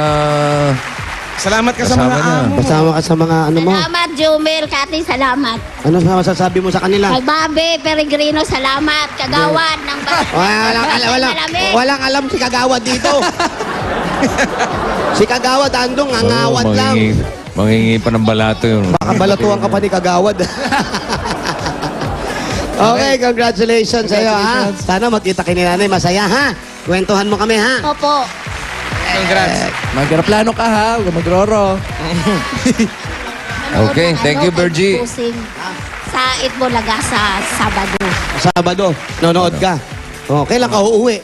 Salamat ka sa mga Kasama niya. amo. Kasama ka sa mga ano mo. Salamat, Jumel. Kati, salamat. Ano sa masasabi mo sa kanila? Magbabe, Peregrino, salamat. Kagawan ng Walang alam si Kagawad dito. Si Kagawad andong ngangawad lang. Mangingi pa ng balato yun. Baka balatuhan ka pa ni Kagawad. Okay, congratulations sa iyo, ha? Sana magkita kay ni nanay. Masaya, ha? Kwentuhan mo kami, ha? Opo. Congrats. Magkaroplano ka ha. Huwag magroro. Okay, thank you, Virgie. Bossing. Sa Itbulaga sa Sabado. Sabado, nonood ka. Oh, kailan ka uuwi?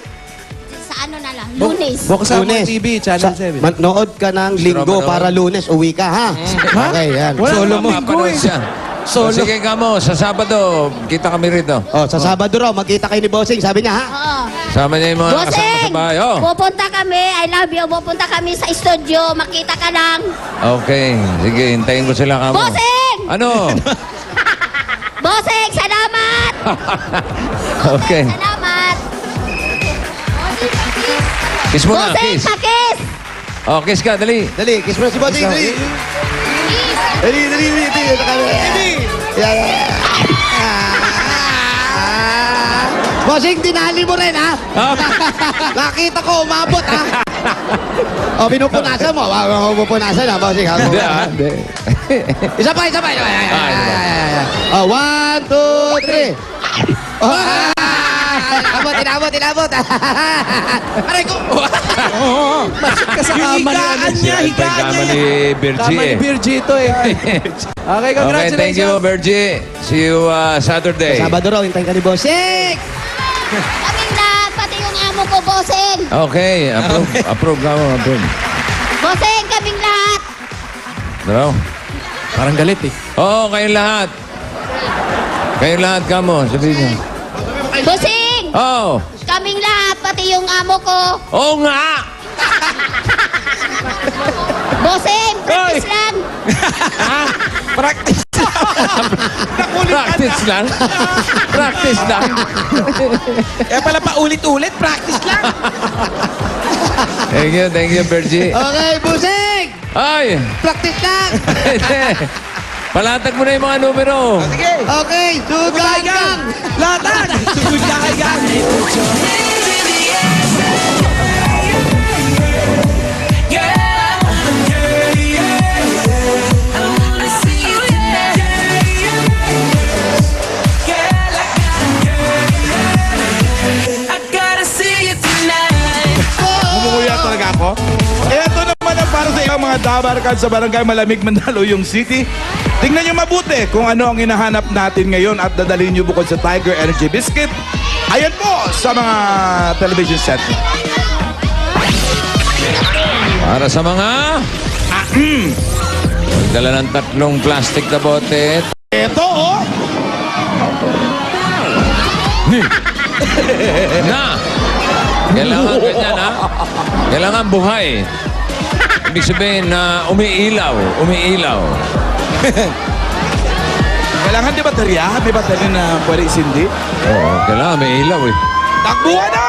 Sa ano na lang, Lunes. Buksan mo Lunes. TV, Channel 7. Nood ka ng linggo para Lunes, uwi ka, ha? Okay, yan. Wala Solo namang linggo eh. siya. Solo. Sige ka mo, sa Sabado, kita kami rito. Oh, sa Sabado raw, magkita kayo ni Bossing, sabi niya, ha? Oo. Sama niya yung mga kasama sa Bossing! bahay. Oh. Pupunta kami. I love you. Pupunta kami sa studio. Makita ka lang. Okay, sige, hintayin ko sila ka mo. Bossing! Ano? Bossing, salamat! Okay. Salamat! Kiss mo na, Bossing, kiss. pakis! Oh, kiss ka, dali. Dali, kiss mo na si Bossing, dali. Dali. Yeah. Bossing, tinali mo rin, ha? Nakita ko, umabot, ha? O, pinupunasan mo. Pinupunasan, ha, Bossing? Hindi, ah. Hindi. Isa pa. Oh, 1, 2, 3. Inabot. Aray ko. Masik ka sa kama ni ano. Higaan kama ni Virgie Kama ni eh. Virgie ito eh. Okay, Okay, congratulations. thank you, Virgie. See you Saturday. Sabado raw, hintayin ka ni Bossing. Kaming lahat, pati yung amo ko, Bossing. Okay, approve ka mo, approve. Bossing, kaming lahat. Bro. Parang galit eh. Oo, kayong lahat. Kayong lahat, kamo. Sabihin niyo. Busing! Oo. Kaming lahat, pati yung amo ko. Oo nga! Busing! Practice lang! Practice. Practice lang? Practice lang? Kaya pala paulit-ulit, practice lang. Thank you, Bergie. Okay, Busing! Ay! Practice lang! Palatag mo na yung mga numero. Sige. Okay, sugay gang! Latag! Sugod ka kay gang. Umuya talaga ako. Ito naman ang para sa ibang mga dabarkad sa Barangay Malamig, Mandaluyong City. Tingnan nyo mabuti kung ano ang hinahanap natin ngayon at dadalhin nyo bukod sa Tiger Energy Biscuit. Ayan po sa mga television set. Para sa mga... Dala ng 3 plastic na bote. Ito oh! Na! Kailangan ganyan, ha? Kailangan buhay. Ibig sabihin na umiilaw. Umiilaw. Kailangan di baterya? May baterya na pwede isindi? Oo, kailangan umiilaw eh. Takbuhan na!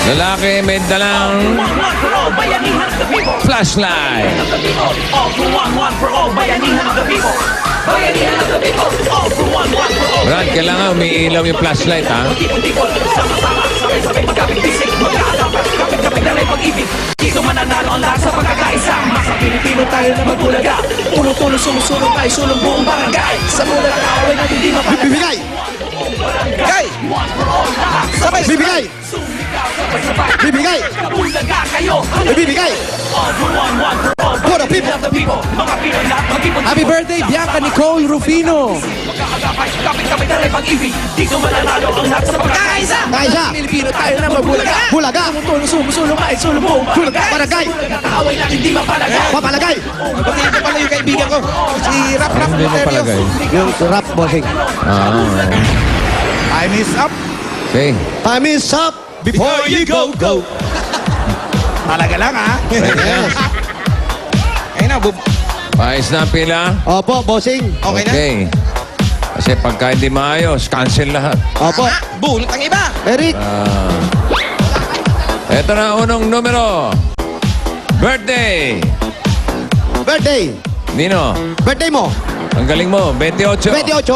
Lalaki may dalang flashlight. Brad, kailangan umiilaw yung flashlight, ha? Dito mananalo ang lahat sa pagkakaisa. Sa Pilipino tayo na magbulaga. Tulong-tulong sumusulong tayo, sulong buong barangay. Sa mula ng away natin di mapalagay. Bibigay! Gay! Sabay! Bibigay! Bibigay! Bulaga kayo. Bibigay! For the people! Mga Pinoy lahat mag-ipon. Happy birthday, Bianca Nicole Rufino. Kapit-kapit na rin pag-ibig. Dito mananalo ang lahat sa pagkakaisa. Kaisa! Pilipino tayo na magbulaga. Bulaga! Tumutulong sumusulong tayo, sulong buong barangay. Barangay! Sa mula ng away natin di mapalagay. Papalagay! Batiin ko pala yung kaibigan ko. Si Rap Hindi mo Moterio. palagay. Yung rap, Bossing. Time is up. Okay. Time is up! Before you go. Talaga lang ha. Yes. Ayun na, Paayos na ang pila. Opo, Bossing. Okay na? Okay. Kasi pagka hindi maayos, cancel lahat. Opo. Bunot ang iba. Eric! Ito na ang unang numero. Birthday. Birthday! Nino, Birthday mo! ang galing mo. 28. 28!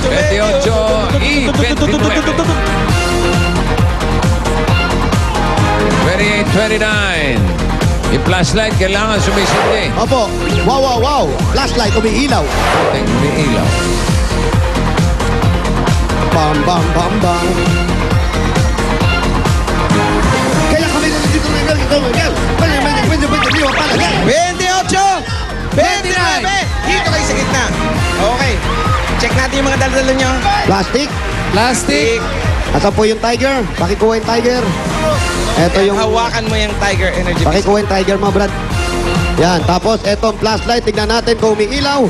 28 y 29. 28, 29. Yung flashlight kailangan sumisindi. Opo. Wow! Flashlight, umiilaw. Ating umiilaw. Bam! Kaya kami nandito na ito. 28! 29! Dito kayo sa gitna. Okay. Check natin yung mga dala-dala nyo. Plastic. Plastic. Asa po yung tiger? Pakikuha yung tiger. Ito yung... Hawakan mo yung Tiger Energy Biscuit. Pakikuha yung tiger mo, Brad. Yan. Tapos, etong flashlight. Tignan natin kung umiilaw.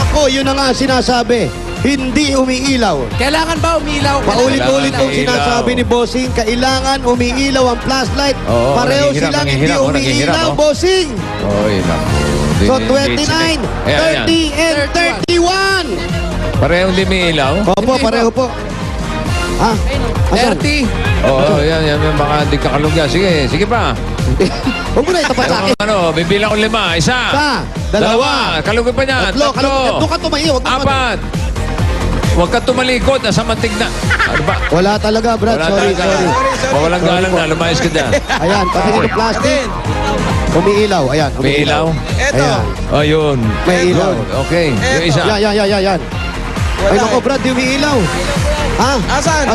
Ako, yun na nga sinasabi. Hindi umiilaw. Kailangan ba umilaw? Paulit-ulit Kailangan yung sinasabi ni Bossing, kailangan umiilaw ang flashlight. Oo, Pareho nanghihirap, silang hindi nanghihirap, nanghihirap, umiilaw, oh. Bossing. Oy, naku. So, 29, 30, and 31. Parehong di umiilaw? Opo, pareho po. Ha? Asan? 30. Oo, yan. Baka hindi kakalugya. Sige pa. Huwag mo na itapat sa akin. Bibilang ko 5. Isa. Dalawa. Kalugay pa niya. Tatlo ka tumayo. Apat. Huwag ka tumalikod. Nasa mantig na. Ano ba? Wala talaga, Brad. Wala Sorry. talaga. Walang galang na. Lumayas ka dyan. Ayan, pati dito plastic. Umiilaw. Ayan, May ilaw? Eto. Ayan. Ayun. May ilaw. Good. Okay. Yung isa. Yan. Ay, naku, Brad, di umiilaw. Ha? Asan?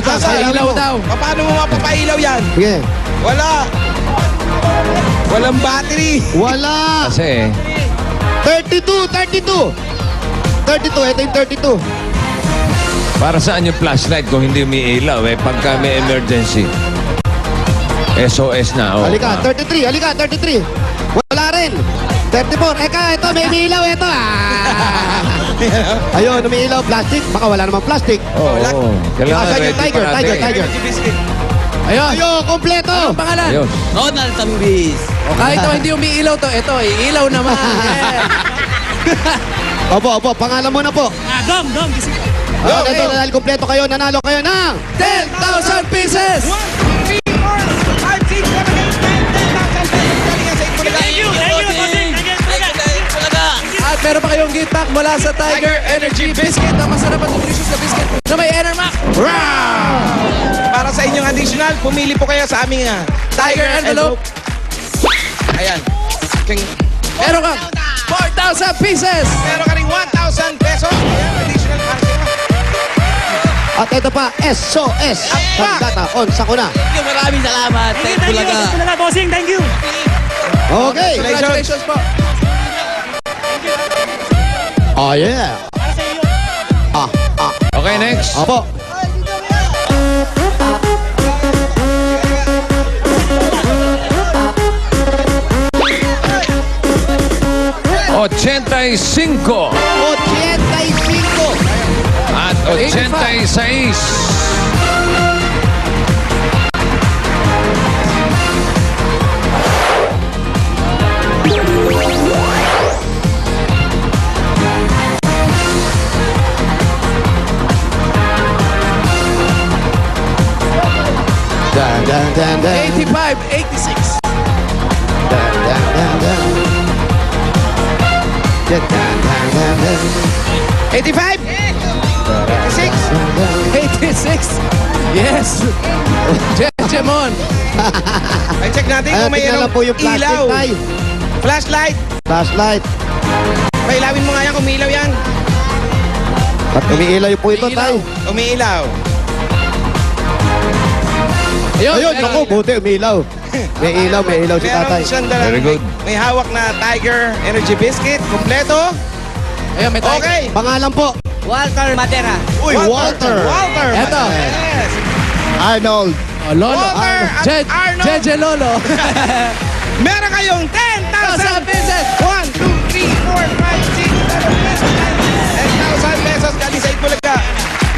Ilaw daw. Paano mo mapapailaw yan? Sige. Wala. Walang battery. Wala. Kasi, 32. Ito yung 32. para saan yung flashlight kung hindi umiilaw? Pagka may emergency. SOS na. Oh. Halika, 33. Halika, 33. Wala rin. 34. Eka, ito, may umiilaw ito. Ayun, umiilaw. Plastic. Baka wala namang plastic. Oo. Kailangan Asan yung ready tiger, pa natin. tiger. Ayun. Ayun, kompleto. Anong pangalan? Ayun. Ronald Tambis. O kahit ito hindi umiilaw to, ito, iilaw naman. Opo, pangalan mo na po. Dom. Ayun, ito, dahil kompleto kayo, nanalo kayo ng 10,000 pieces! 1, 2, 3, 4, 5, 6, 7, 8, 9, 10,000 pesos galing sa At meron pa kayong gift pack mula sa Tiger Energy Biscuit na masarap at nutritious na biscuit na may Enermac. Para sa inyong additional, pumili po kayo sa aming Tiger envelope. Ayan. Meron kang 4,000 pieces! Meron ka rin 1,000 pesos. Ayan, additional para sa inyo. At ito pa, SOS. Sandata, on sa kuna. Maraming salamat. Thank you, Bulaga. Bossing, thank you. Okay. Congratulations po. Oh, yeah. Okay, next. Opo. $85. 85. At 86. Dan. 85, 86. Dan. 85? 86. Yes. Jemon. Ay, check natin kung may Tingnan lang po yung plastic, ilaw. tay. Flashlight. Flashlight. Pailawin mo nga yan kung umiilaw yan. At umiilaw po ito, tay. Umiilaw. Ayun, naku, buti umiilaw. May ilaw si tatay. Meron siyang dalang, Very good. May hawak na Tiger Energy Biscuit. Kompleto. Ayun, may tiger. Okay. Pangalan po. Walter Matera. Uy, Walter. Eto. Yes. Arnold. Oh, Lolo. Walter at Arnold. Jeje Lolo. Meron kayong 10,000 pieces. 1, 2, 3, 4, 5, 6, 7, 8, 10,000 pesos galing sa Itbulaga.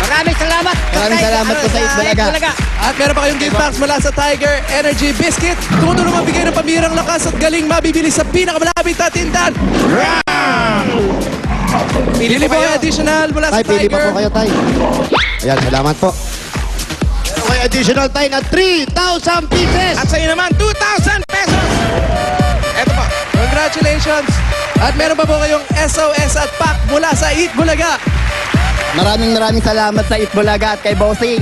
Maraming salamat. Maraming salamat po sa Itbulaga. At meron pa kayong gift packs mula sa Tiger Energy Biscuit. Tumutulong magbigay ng pambihirang lakas at galing mabibili sa pinakamalapit na tindahan. Pili po kayo additional mula sa Tay, pili pa Tiger. po kayo, tay. Ayan, salamat po. Meron kayo additional, tay, na 3,000 pieces. At sa iyo naman, 2,000 pesos. Eto pa. Congratulations. At meron pa po kayong SOS at pack mula sa Eat Bulaga. Maraming salamat sa Itbulaga at kay Bossing.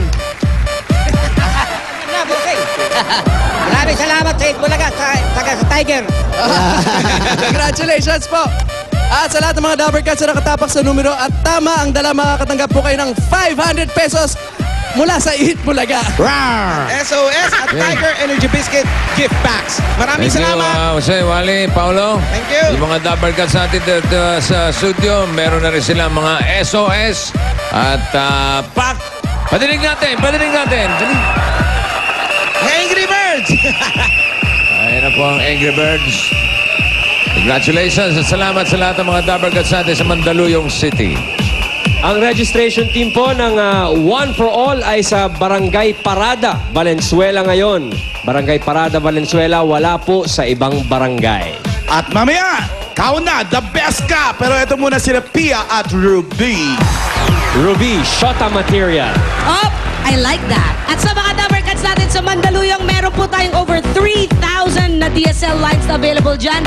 Maraming salamat sa Itbulaga sa Tiger. Congratulations po. At sa lahat ng mga Dabber Cats na nakatapak sa numero at tama ang dala, makakatanggap po kayo ng 500 pesos mula sa Eat Bulaga. SOS at Tiger Energy Biscuit gift packs. Maraming Thank you, salamat. Jose, Wally, Paolo. Thank you. Yung mga Dabber Cats natin dito sa studio, meron na rin sila mga SOS at pack. Padinig natin. Dali. Angry Birds. Ayan na po ang Angry Birds. Congratulations at salamat sa lahat ng mga Dabber Cats natin sa Mandaluyong City. Ang registration team po ng One for All ay sa Barangay Parada, Valenzuela ngayon. Barangay Parada, Valenzuela, wala po sa ibang barangay. At mamaya, kauna, the best ka. Pero ito muna sila Pia at Ruby. Ruby, Shota Material. Oh, I like that. At sa mga Dabber Cats natin sa Mandaluyong, meron po tayong over 3,000 na DSL lines na available dyan.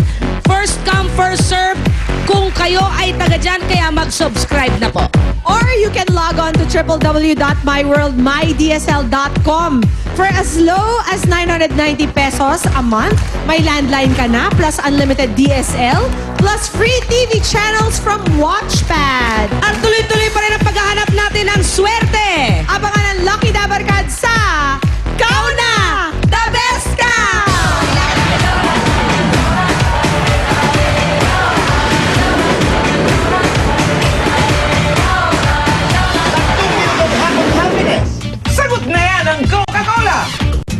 First come, first serve. Kung kayo ay taga dyan, kaya mag-subscribe na po. Or you can log on to www.myworldmydsl.com. For as low as 990 pesos a month, may landline ka na, plus unlimited DSL, plus free TV channels from Watchpad. At tuloy-tuloy pa rin ang paghahanap natin ng swerte. Abangan ang Lucky Dabber Cats sa Kauna! The Best Ka! Sagot na yan ang Coca-Cola!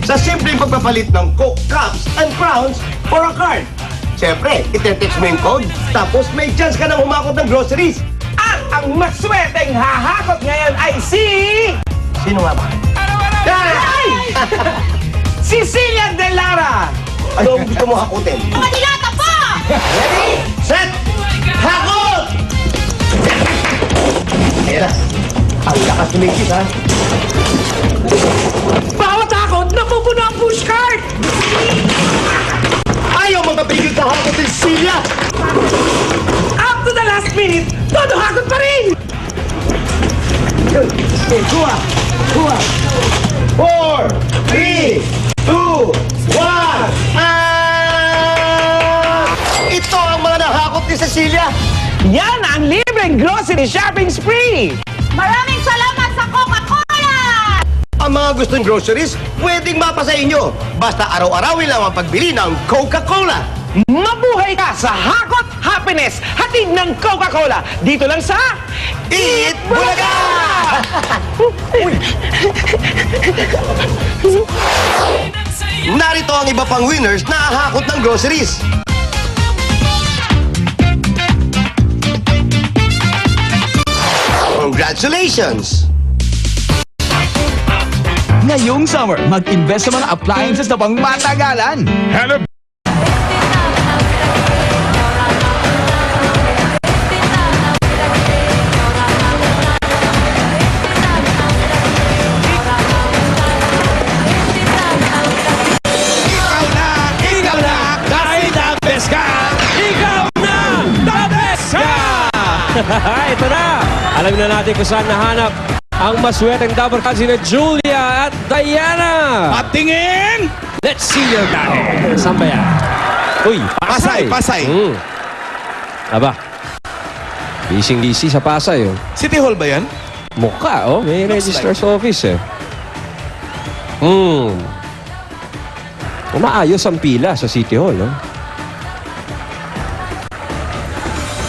Sa simpleng magpapalit ng Coke Cups and Crowns for a card. Siyempre, itetext mo yung code, tapos may chance ka nang humakot ng groceries. At ang masweteng hahakot ngayon ay si... Sino nga ba? Ay! Si Cecilia De Lara! Ano ang gusto mo hakutin? Mga dilata po! Ready, set, hakot! Ayan na. Ang lakas tumingkis, ha? Bawat hakot, napupuno ang pushcart! Ayaw magpapigil sa hakot ni Cecilia! Up to the last minute, todo hakot pa rin! Kuha! Kuha! 4, 3, 2, 1, Ito ang mga nahakot ni Cecilia! Yan ang libreng grocery shopping spree! Maraming salamat sa Coca-Cola! Ang mga gustong groceries, pwedeng mapa sa inyo. Basta araw-arawin lang ang pagbili ng Coca-Cola. Mabuhay ka sa Hakot Happiness! Hatid ng Coca-Cola! Dito lang sa... Eat Bulaga! Narito ang iba pang winners na hahakot ng groceries. Congratulations! Ngayong summer, mag-invest sa mga appliances na pang matagalan. Hello! Ikaw na, kahit the best ka! Ikaw na, the best ka! Ito na! Alam na natin kung saan nahanap ang masweteng double cards sina Julia at Diana. Patingin! Let's see your bag. Saan ba yan? Uy, Pasay. Pasay. Aba. Gising-gisi sa Pasay. Oh. City Hall ba yan? Mukha, oh. May registrar's office, eh. Umaayos ang pila sa City Hall, no?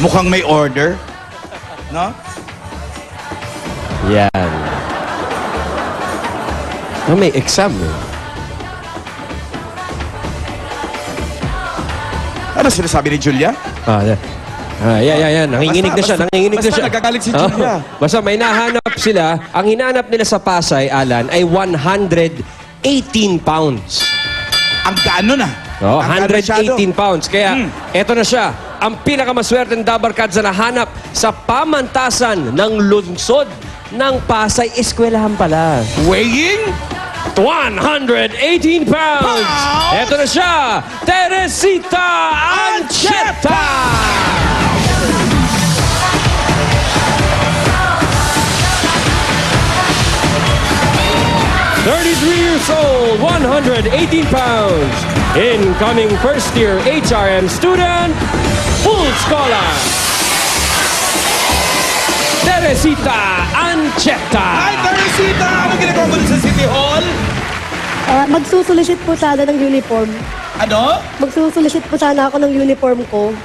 Mukhang may order. No? Yan. May exam, eh. Ano sinasabi ni Julia? Yan. Nanginginig na siya. Nanginginig na basta siya. nagagalit si Julia. Basta may nahanap sila. Ang hinahanap nila sa Pasay, Alan, ay 118 pounds. Ang gaano na? Oh, Ang 118 pounds. Kaya, eto na siya. Ang pinakamaswerteng double cards na nahanap sa pamantasan ng lungsod ng Pasay. Eskwelahan pala. Weighing? 118 pounds! Eto na siya, Teresita Ancheta! years old, 118 pounds. Incoming first-year HRM student, full scholar, Teresita Ancheta. Hi, Teresita! Ano ginagawa mo sa City Hall? Magsusulisit po sana ng uniform. Ano? Magsusulisit po sana ako ng uniform ko.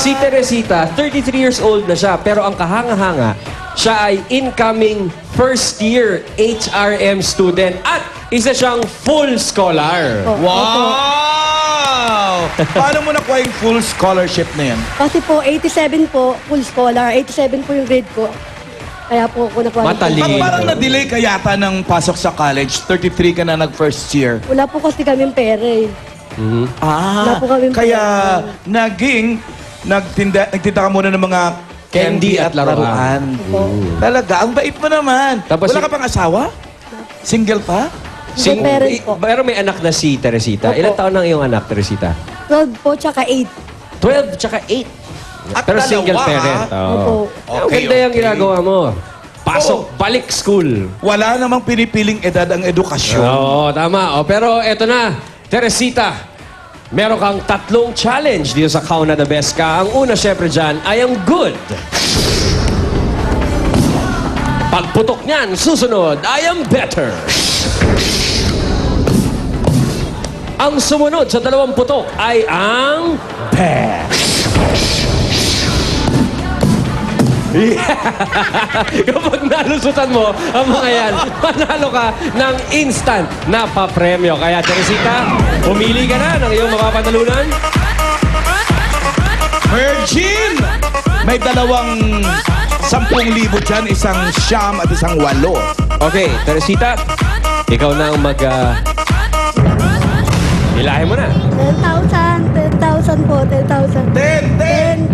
Si Teresita, 33 years old na siya, pero ang kahanga-hanga, siya ay incoming first-year HRM student at isa siyang full scholar. Wow! Paano mo nakuha yung full scholarship na yan? Kasi po, 87 po, full scholar. 87 po yung grade ko. Kaya po ako nakuha. Parang na-delay ka yata ng pasok sa college. 33 ka na nag-first year. Wala po kasi kaming pera eh. Wala po kaming Kaya pera. nagtinda ka muna ng mga candy at laruan. Talaga, ang bait mo naman. Tapos Wala ka pang asawa? Single pa? Pero may anak na si Teresita. Opo. Ilang taon na iyong anak, Teresita? 12 po, tsaka 8. 12 tsaka 8. At Pero dalawa, single parent. Opo. Ang ganda yung ginagawa mo. Pasok, balik school. Wala namang pinipiling edad ang edukasyon. Oo, tama. Pero eto na, Teresita. Meron kang 3 challenge dito sa Kauna the Best Ka. Ang una, syempre dyan, ay ang good. Pagputok niyan, susunod, I am better. Ang sumunod sa 2 putok ay ang best. Kapag nalusutan mo ang mga yan, manalo ka ng instant na papremyo. Kaya, Teresita, pumili ka na ng iyong mapapanalunan. Virgin! May dalawang 10,000 dyan, isang siyam at isang 8. Okay, Teresita, ikaw na ang ilahin mo na. 10,000 po, 10,000. 10,000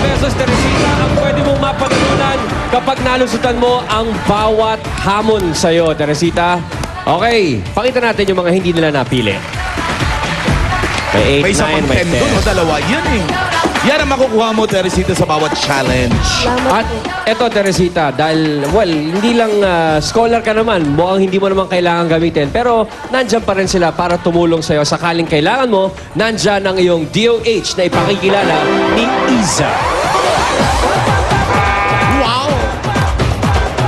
pesos, Teresita, ang pwede mong mapanalunan kapag nalusutan mo ang bawat hamon sa'yo, Teresita. Okay, pakita natin yung mga hindi nila napili. May 8, May isa 9, pang may 10 doon, 10. dalawa. Yan eh. Yan ang makukuha mo, Teresita, sa bawat challenge. At eto, Teresita, dahil, well, hindi lang scholar ka naman, mukhang hindi mo naman kailangan gamitin, pero nandyan pa rin sila para tumulong sa'yo. Sakaling kailangan mo, nandyan ang iyong DOH na ipakikilala ni Iza.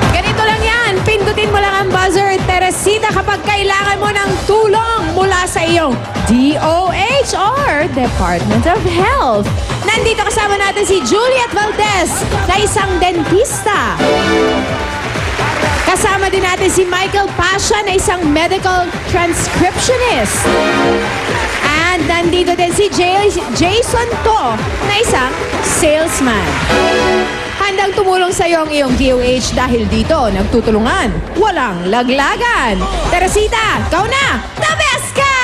Ganito lang yan. Pindutin mo lang ang buzzer, Teresita, kapag kailangan mo ng tulong mula sa iyong DOH or Department of Health. Nandito kasama natin si Juliet Valdez na isang dentista. Kasama din natin si Michael Pasha na isang medical transcriptionist. And nandito din si Jason To na isang salesman. Handang tumulong sa iyo ang iyong DOH dahil dito nagtutulungan. Walang laglagan. Teresita, ikaw na! The best ka!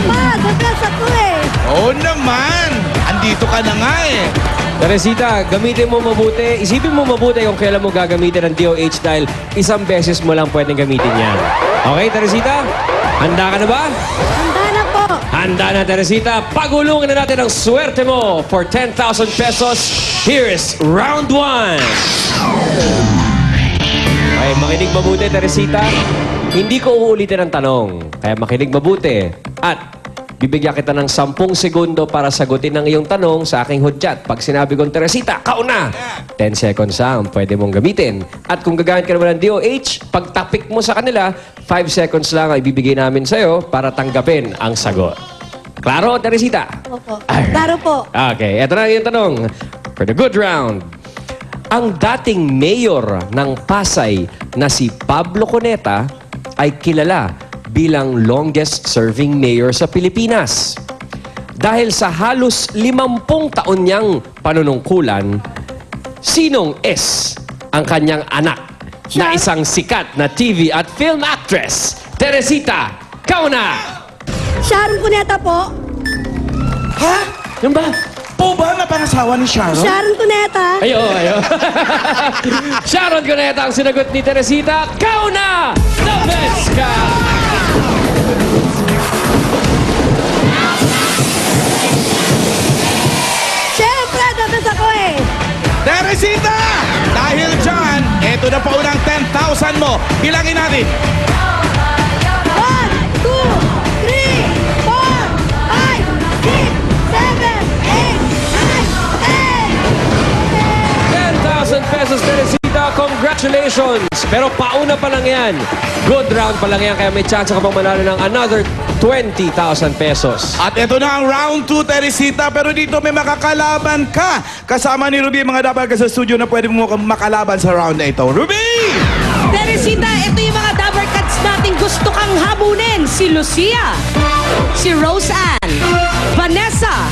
Ma, gablas ako eh. Oo naman! Andito ka na nga eh. Teresita, gamitin mo mabuti. Isipin mo mabuti kung kailan mo gagamitin ang DOH dahil isang beses mo lang pwedeng gamitin yan. Okay, Teresita? Handa ka na ba? Handa na po. Handa na, Teresita. Pagulungan na natin ang swerte mo for 10,000 pesos. Here's round 1. Okay, makinig mabuti, Teresita. Hindi ko uulitin ang tanong. Kaya makinig mabuti. At bibigyan kita ng 10 segundo para sagutin ang iyong tanong sa aking hudyat. Pag sinabi kong, Teresita, kauna! 10 seconds ang pwede mong gamitin. At kung gagamit ka naman ng DOH, pag topic mo sa kanila, 5 seconds lang ay ibibigay namin sa'yo para tanggapin ang sagot. Klaro, Teresita? Opo. Klaro po. Okay, eto na yung tanong. For the good round. Ang dating mayor ng Pasay na si Pablo Cuneta ay kilala bilang longest-serving mayor sa Pilipinas. Dahil sa halos 50 taon niyang panunungkulan, sinong S ang kanyang anak na isang sikat na TV at film actress? Teresita, kauna! Sharon Cuneta po. Ha? Yan ba? Po ba na pangasawa ni Sharon? Sharon Cuneta. Ayo. Sharon Cuneta ang sinagot ni Teresita. Kauna! The best ka! Siyempre, dapat ako eh. Teresita! Dahil dyan, eto na pa unang 10,000 mo. Bilangin natin. 1, 2, 3, 4, 5, 6, 7, 8, 9, 10. 10,000 pesos, Teresita. Congratulations! Pero pauna pa lang yan. Good round pa lang yan, kaya may chance ka pang manalo ng another 20,000 pesos. At ito na ang round 2, Teresita. Pero dito may makakalaban ka. Kasama ni Ruby, mga dapat ka sa studio na pwede mo makalaban sa round na ito. Ruby! Teresita, ito yung mga Dabber Cats nating gusto kang habunin. Si Lucia, si Roseanne, Vanessa,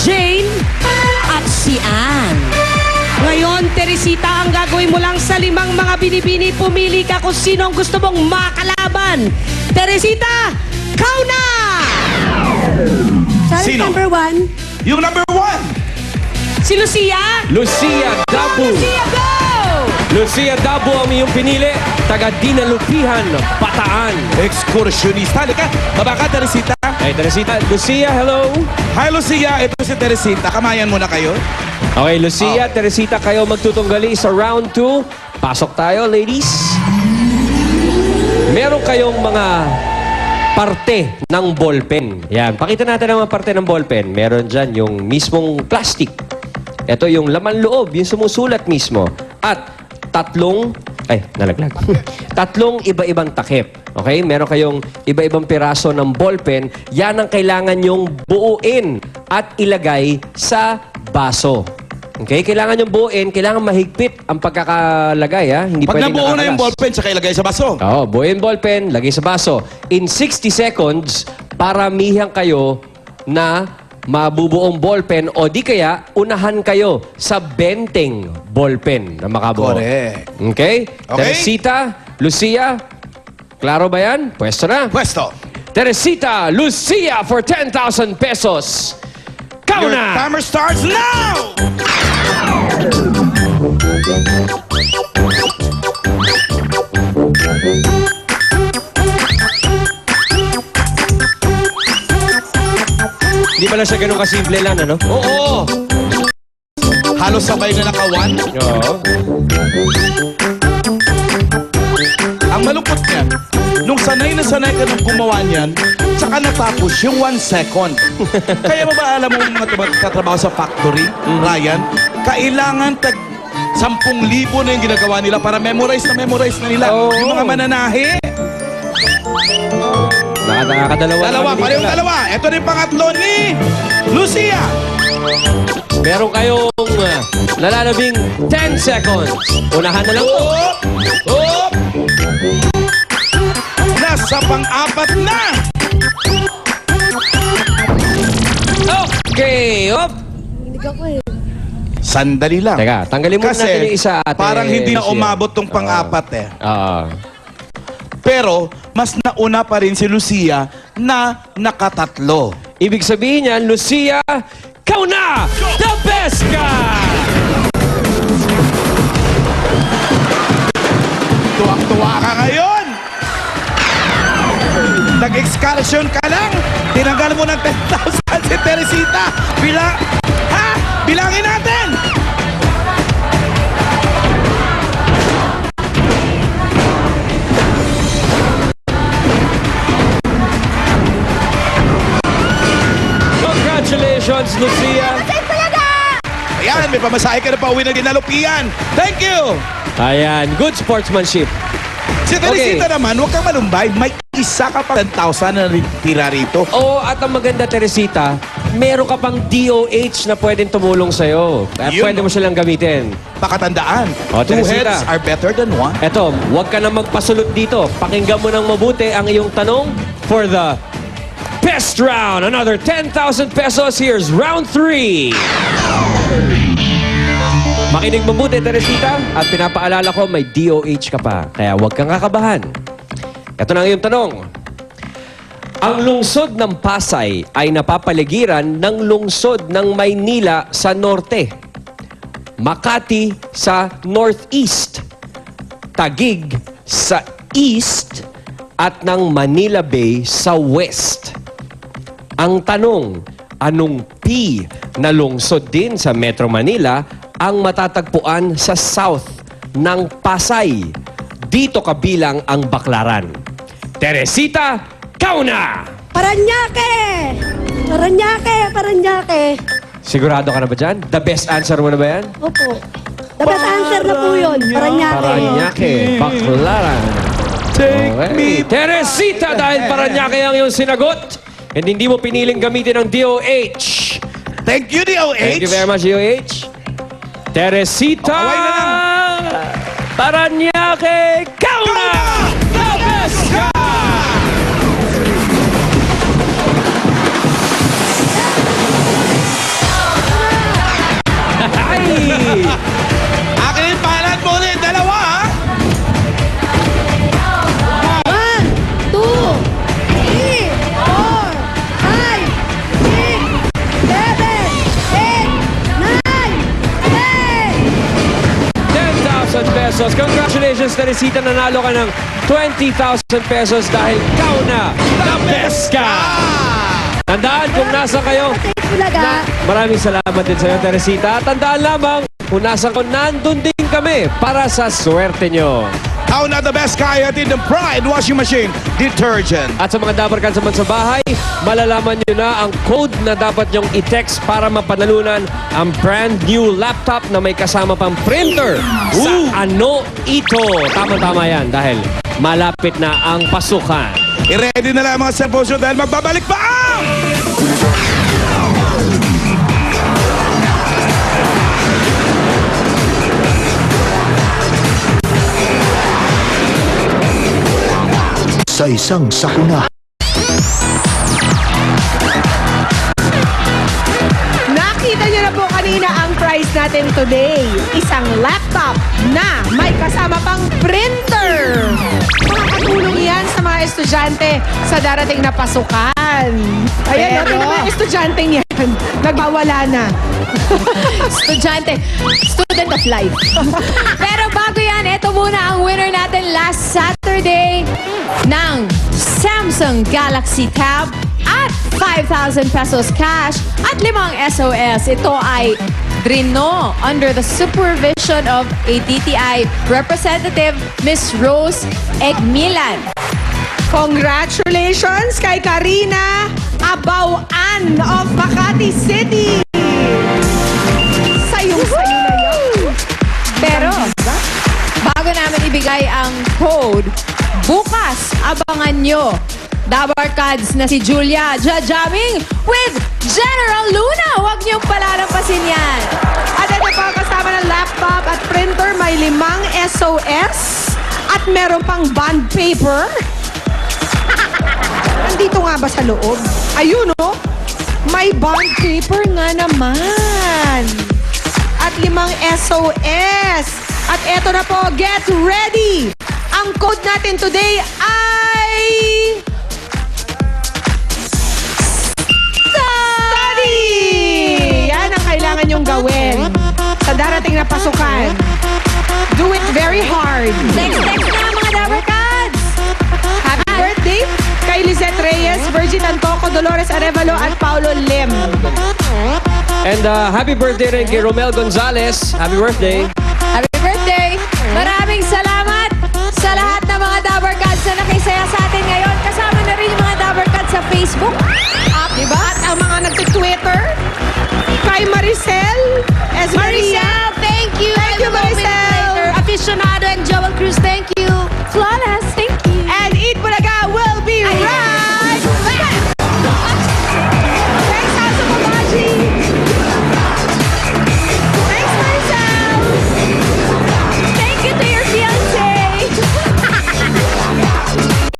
Jane, at si Anne. Ngayon, Teresita, ang gagawin mo lang sa 5 mga binibini, pumili ka kung sino ang gusto mong makalaban. Teresita, kauna! Sino? Number 1. Yung number 1. Si Lucia? Lucia Dabu. Lucia, go! Lucia Dabu ang iyong pinili. Taga Dinalupihan, Bataan. Excursionista. Halika, baba ka, Teresita. Hey, Teresita. Lucia, hello. Hi, Lucia. Ito si Teresita. Kamayan muna kayo. Okay, Lucia, Teresita, kayo magtutunggali sa round 2. Pasok tayo, ladies. Meron kayong mga parte ng ballpen. Yan, pakita natin ang mga parte ng ballpen. Meron dyan yung mismong plastic. Ito yung laman loob, yung sumusulat mismo. At tatlong iba-ibang takip. Okay? Meron kayong iba-ibang piraso ng ballpen. Yan ang kailangan yung buuin at ilagay sa baso. Okay? Kailangan yung buuin, kailangan mahigpit ang pagkakalagay. Ha? Hindi Pag pwedeng nabuo na yung nakakalas. ballpen, saka ilagay sa baso. Oo, buuin ballpen, lagay sa baso. In 60 seconds, paramihan kayo na mabubuong ballpen o di kaya unahan kayo sa 20 ballpen na makabuo. Correct. Okay? Teresita, Lucia, klaro ba yan? Pwesto na. Pwesto. Teresita, Lucia for 10,000 pesos. Kau Your na! timer starts now! Hindi pala siya ganun kasimple lang, ano? Oo! Halos sabay na naka-one. Oo. Ang malungkot niyan, nung sanay na sanay ka nung gumawa niyan, saka natapos yung 1 second. Kaya ba alam mo mga katrabaho sa factory, Ryan, kailangan 10,000 na yung ginagawa nila para memorize na nila. Oo. Yung mga mananahi. Nakakadalawa. Dalawa, parehong dalawa. Ito na yung pangatlo ni Lucia. Meron kayong nalalabing 10 seconds. Unahan na lang po. Op! Nasa pang-apat na. Okay, op! Hindi ako eh. Sandali lang. Teka, tanggalin muna Kasi natin yung isa, ate. parang hindi na Lucia. umabot tong pang-apat eh. Oo. Pero, mas nauna pa rin si Lucia na nakatatlo. Ibig sabihin niyan, Lucia, kau na! The best ka! Tuwang-tuwa ka ngayon! Nag-excursion ka lang! Tinanggal mo ng 10,000 si Teresita! Bilangin natin! Congratulations, Lucia! Ayan, may pamasahe ka na pa uwi ng ginalupian. Thank you! Ayan, good sportsmanship. Si Teresita naman, huwag kang malumbay. May isa ka pa 10,000 na tira rito. Oo, at ang maganda, Teresita, meron ka pang DOH na pwedeng tumulong sa'yo. Kaya Yun. pwede mo silang gamitin. Pakatandaan, O, 2 Teresita. heads are better than 1. Eto, huwag ka na magpasulot dito. Pakinggan mo ng mabuti ang iyong tanong for the best round. Another 10,000 pesos. Here's round 3. Makinig mabuti, Teresita. At pinapaalala ko, may DOH ka pa. Kaya huwag kang kakabahan. Ito na ang iyong tanong. Ang lungsod ng Pasay ay napapaligiran ng lungsod ng Maynila sa norte. Makati sa northeast. Taguig sa east at ng Manila Bay sa west. Ang tanong, anong P na lungsod din sa Metro Manila ang matatagpuan sa south ng Pasay? Dito kabilang ang Baclaran. Teresita, kau na! Paranaque! Paranaque! Sigurado ka na ba dyan? The best answer mo na ba yan? Opo. Dapat answer na po yun. Paranaque. Paranaque, Baclaran. Okay. Teresita, dahil Paranaque ang iyong sinagot, and hindi mo piniling gamitin ang DOH. Thank you, DOH! Thank you very much, DOH. Teresita! Away na lang. Paranaque, kau na! The best ka! Ay! Akin yung palat mo ulit, dalawa ha? 1, 2, 3, 4, 5, 6, 7, 8, 9, 10,000 pesos. Congratulations, Teresita. Nanalo ka ng 20,000 pesos dahil kau na the best ka! Tandaan kung nasa kayo. Maraming salamat din sa iyo, Teresita. Tandaan lamang, kung nasa ko, nandun din kami para sa swerte nyo. Kau na the best kaya din ng Pride Washing Machine Detergent. At sa mga dapat kansaman sa bahay, malalaman nyo na ang code na dapat nyong i-text para mapanalunan ang brand new laptop na may kasama pang printer. Sa Ano Ito? Tama-tama yan dahil malapit na ang pasukan. I-ready na lang mga symposium dahil magbabalik pa ang isang sakuna. Nakita niyo na po kanina ang prize natin today. Isang laptop na may kasama pang printer. Makakatulong yan sa mga estudyante sa darating na pasukan. Ayan, Pero- naman yung estudyante yan. Nagbawala na. Student of life. Pero bago yan, ito muna ang winner natin last Saturday ng Samsung Galaxy Tab at 5,000 pesos cash at 5 SOS. Ito ay Drino under the supervision of a DTI representative, Miss Rose Egmilan. Congratulations kay Karina Abauan of Makati City. Sayong-sayo na yun. Pero, bago namin ibigay ang code, bukas, abangan nyo. Dabar Cards na si Julia Jajaming with General Luna. Huwag niyong palalampasin yan. At ito pa kasama ng laptop at printer, may 5 SOS at meron pang bond paper. Nandito nga ba sa loob? Ayun oh, may bond paper nga naman. At 5 SOS. At eto na po, get ready! Ang code natin today ay... Study! Yan ang kailangan nyong gawin sa darating na pasukan. Do it very hard. Next na mga Dabar Cards! Happy birthday kay Lizette Reyes, Virgin Antoco, Dolores Arevalo at Paulo Lim. And happy birthday rin kay Romel Gonzalez. Happy birthday.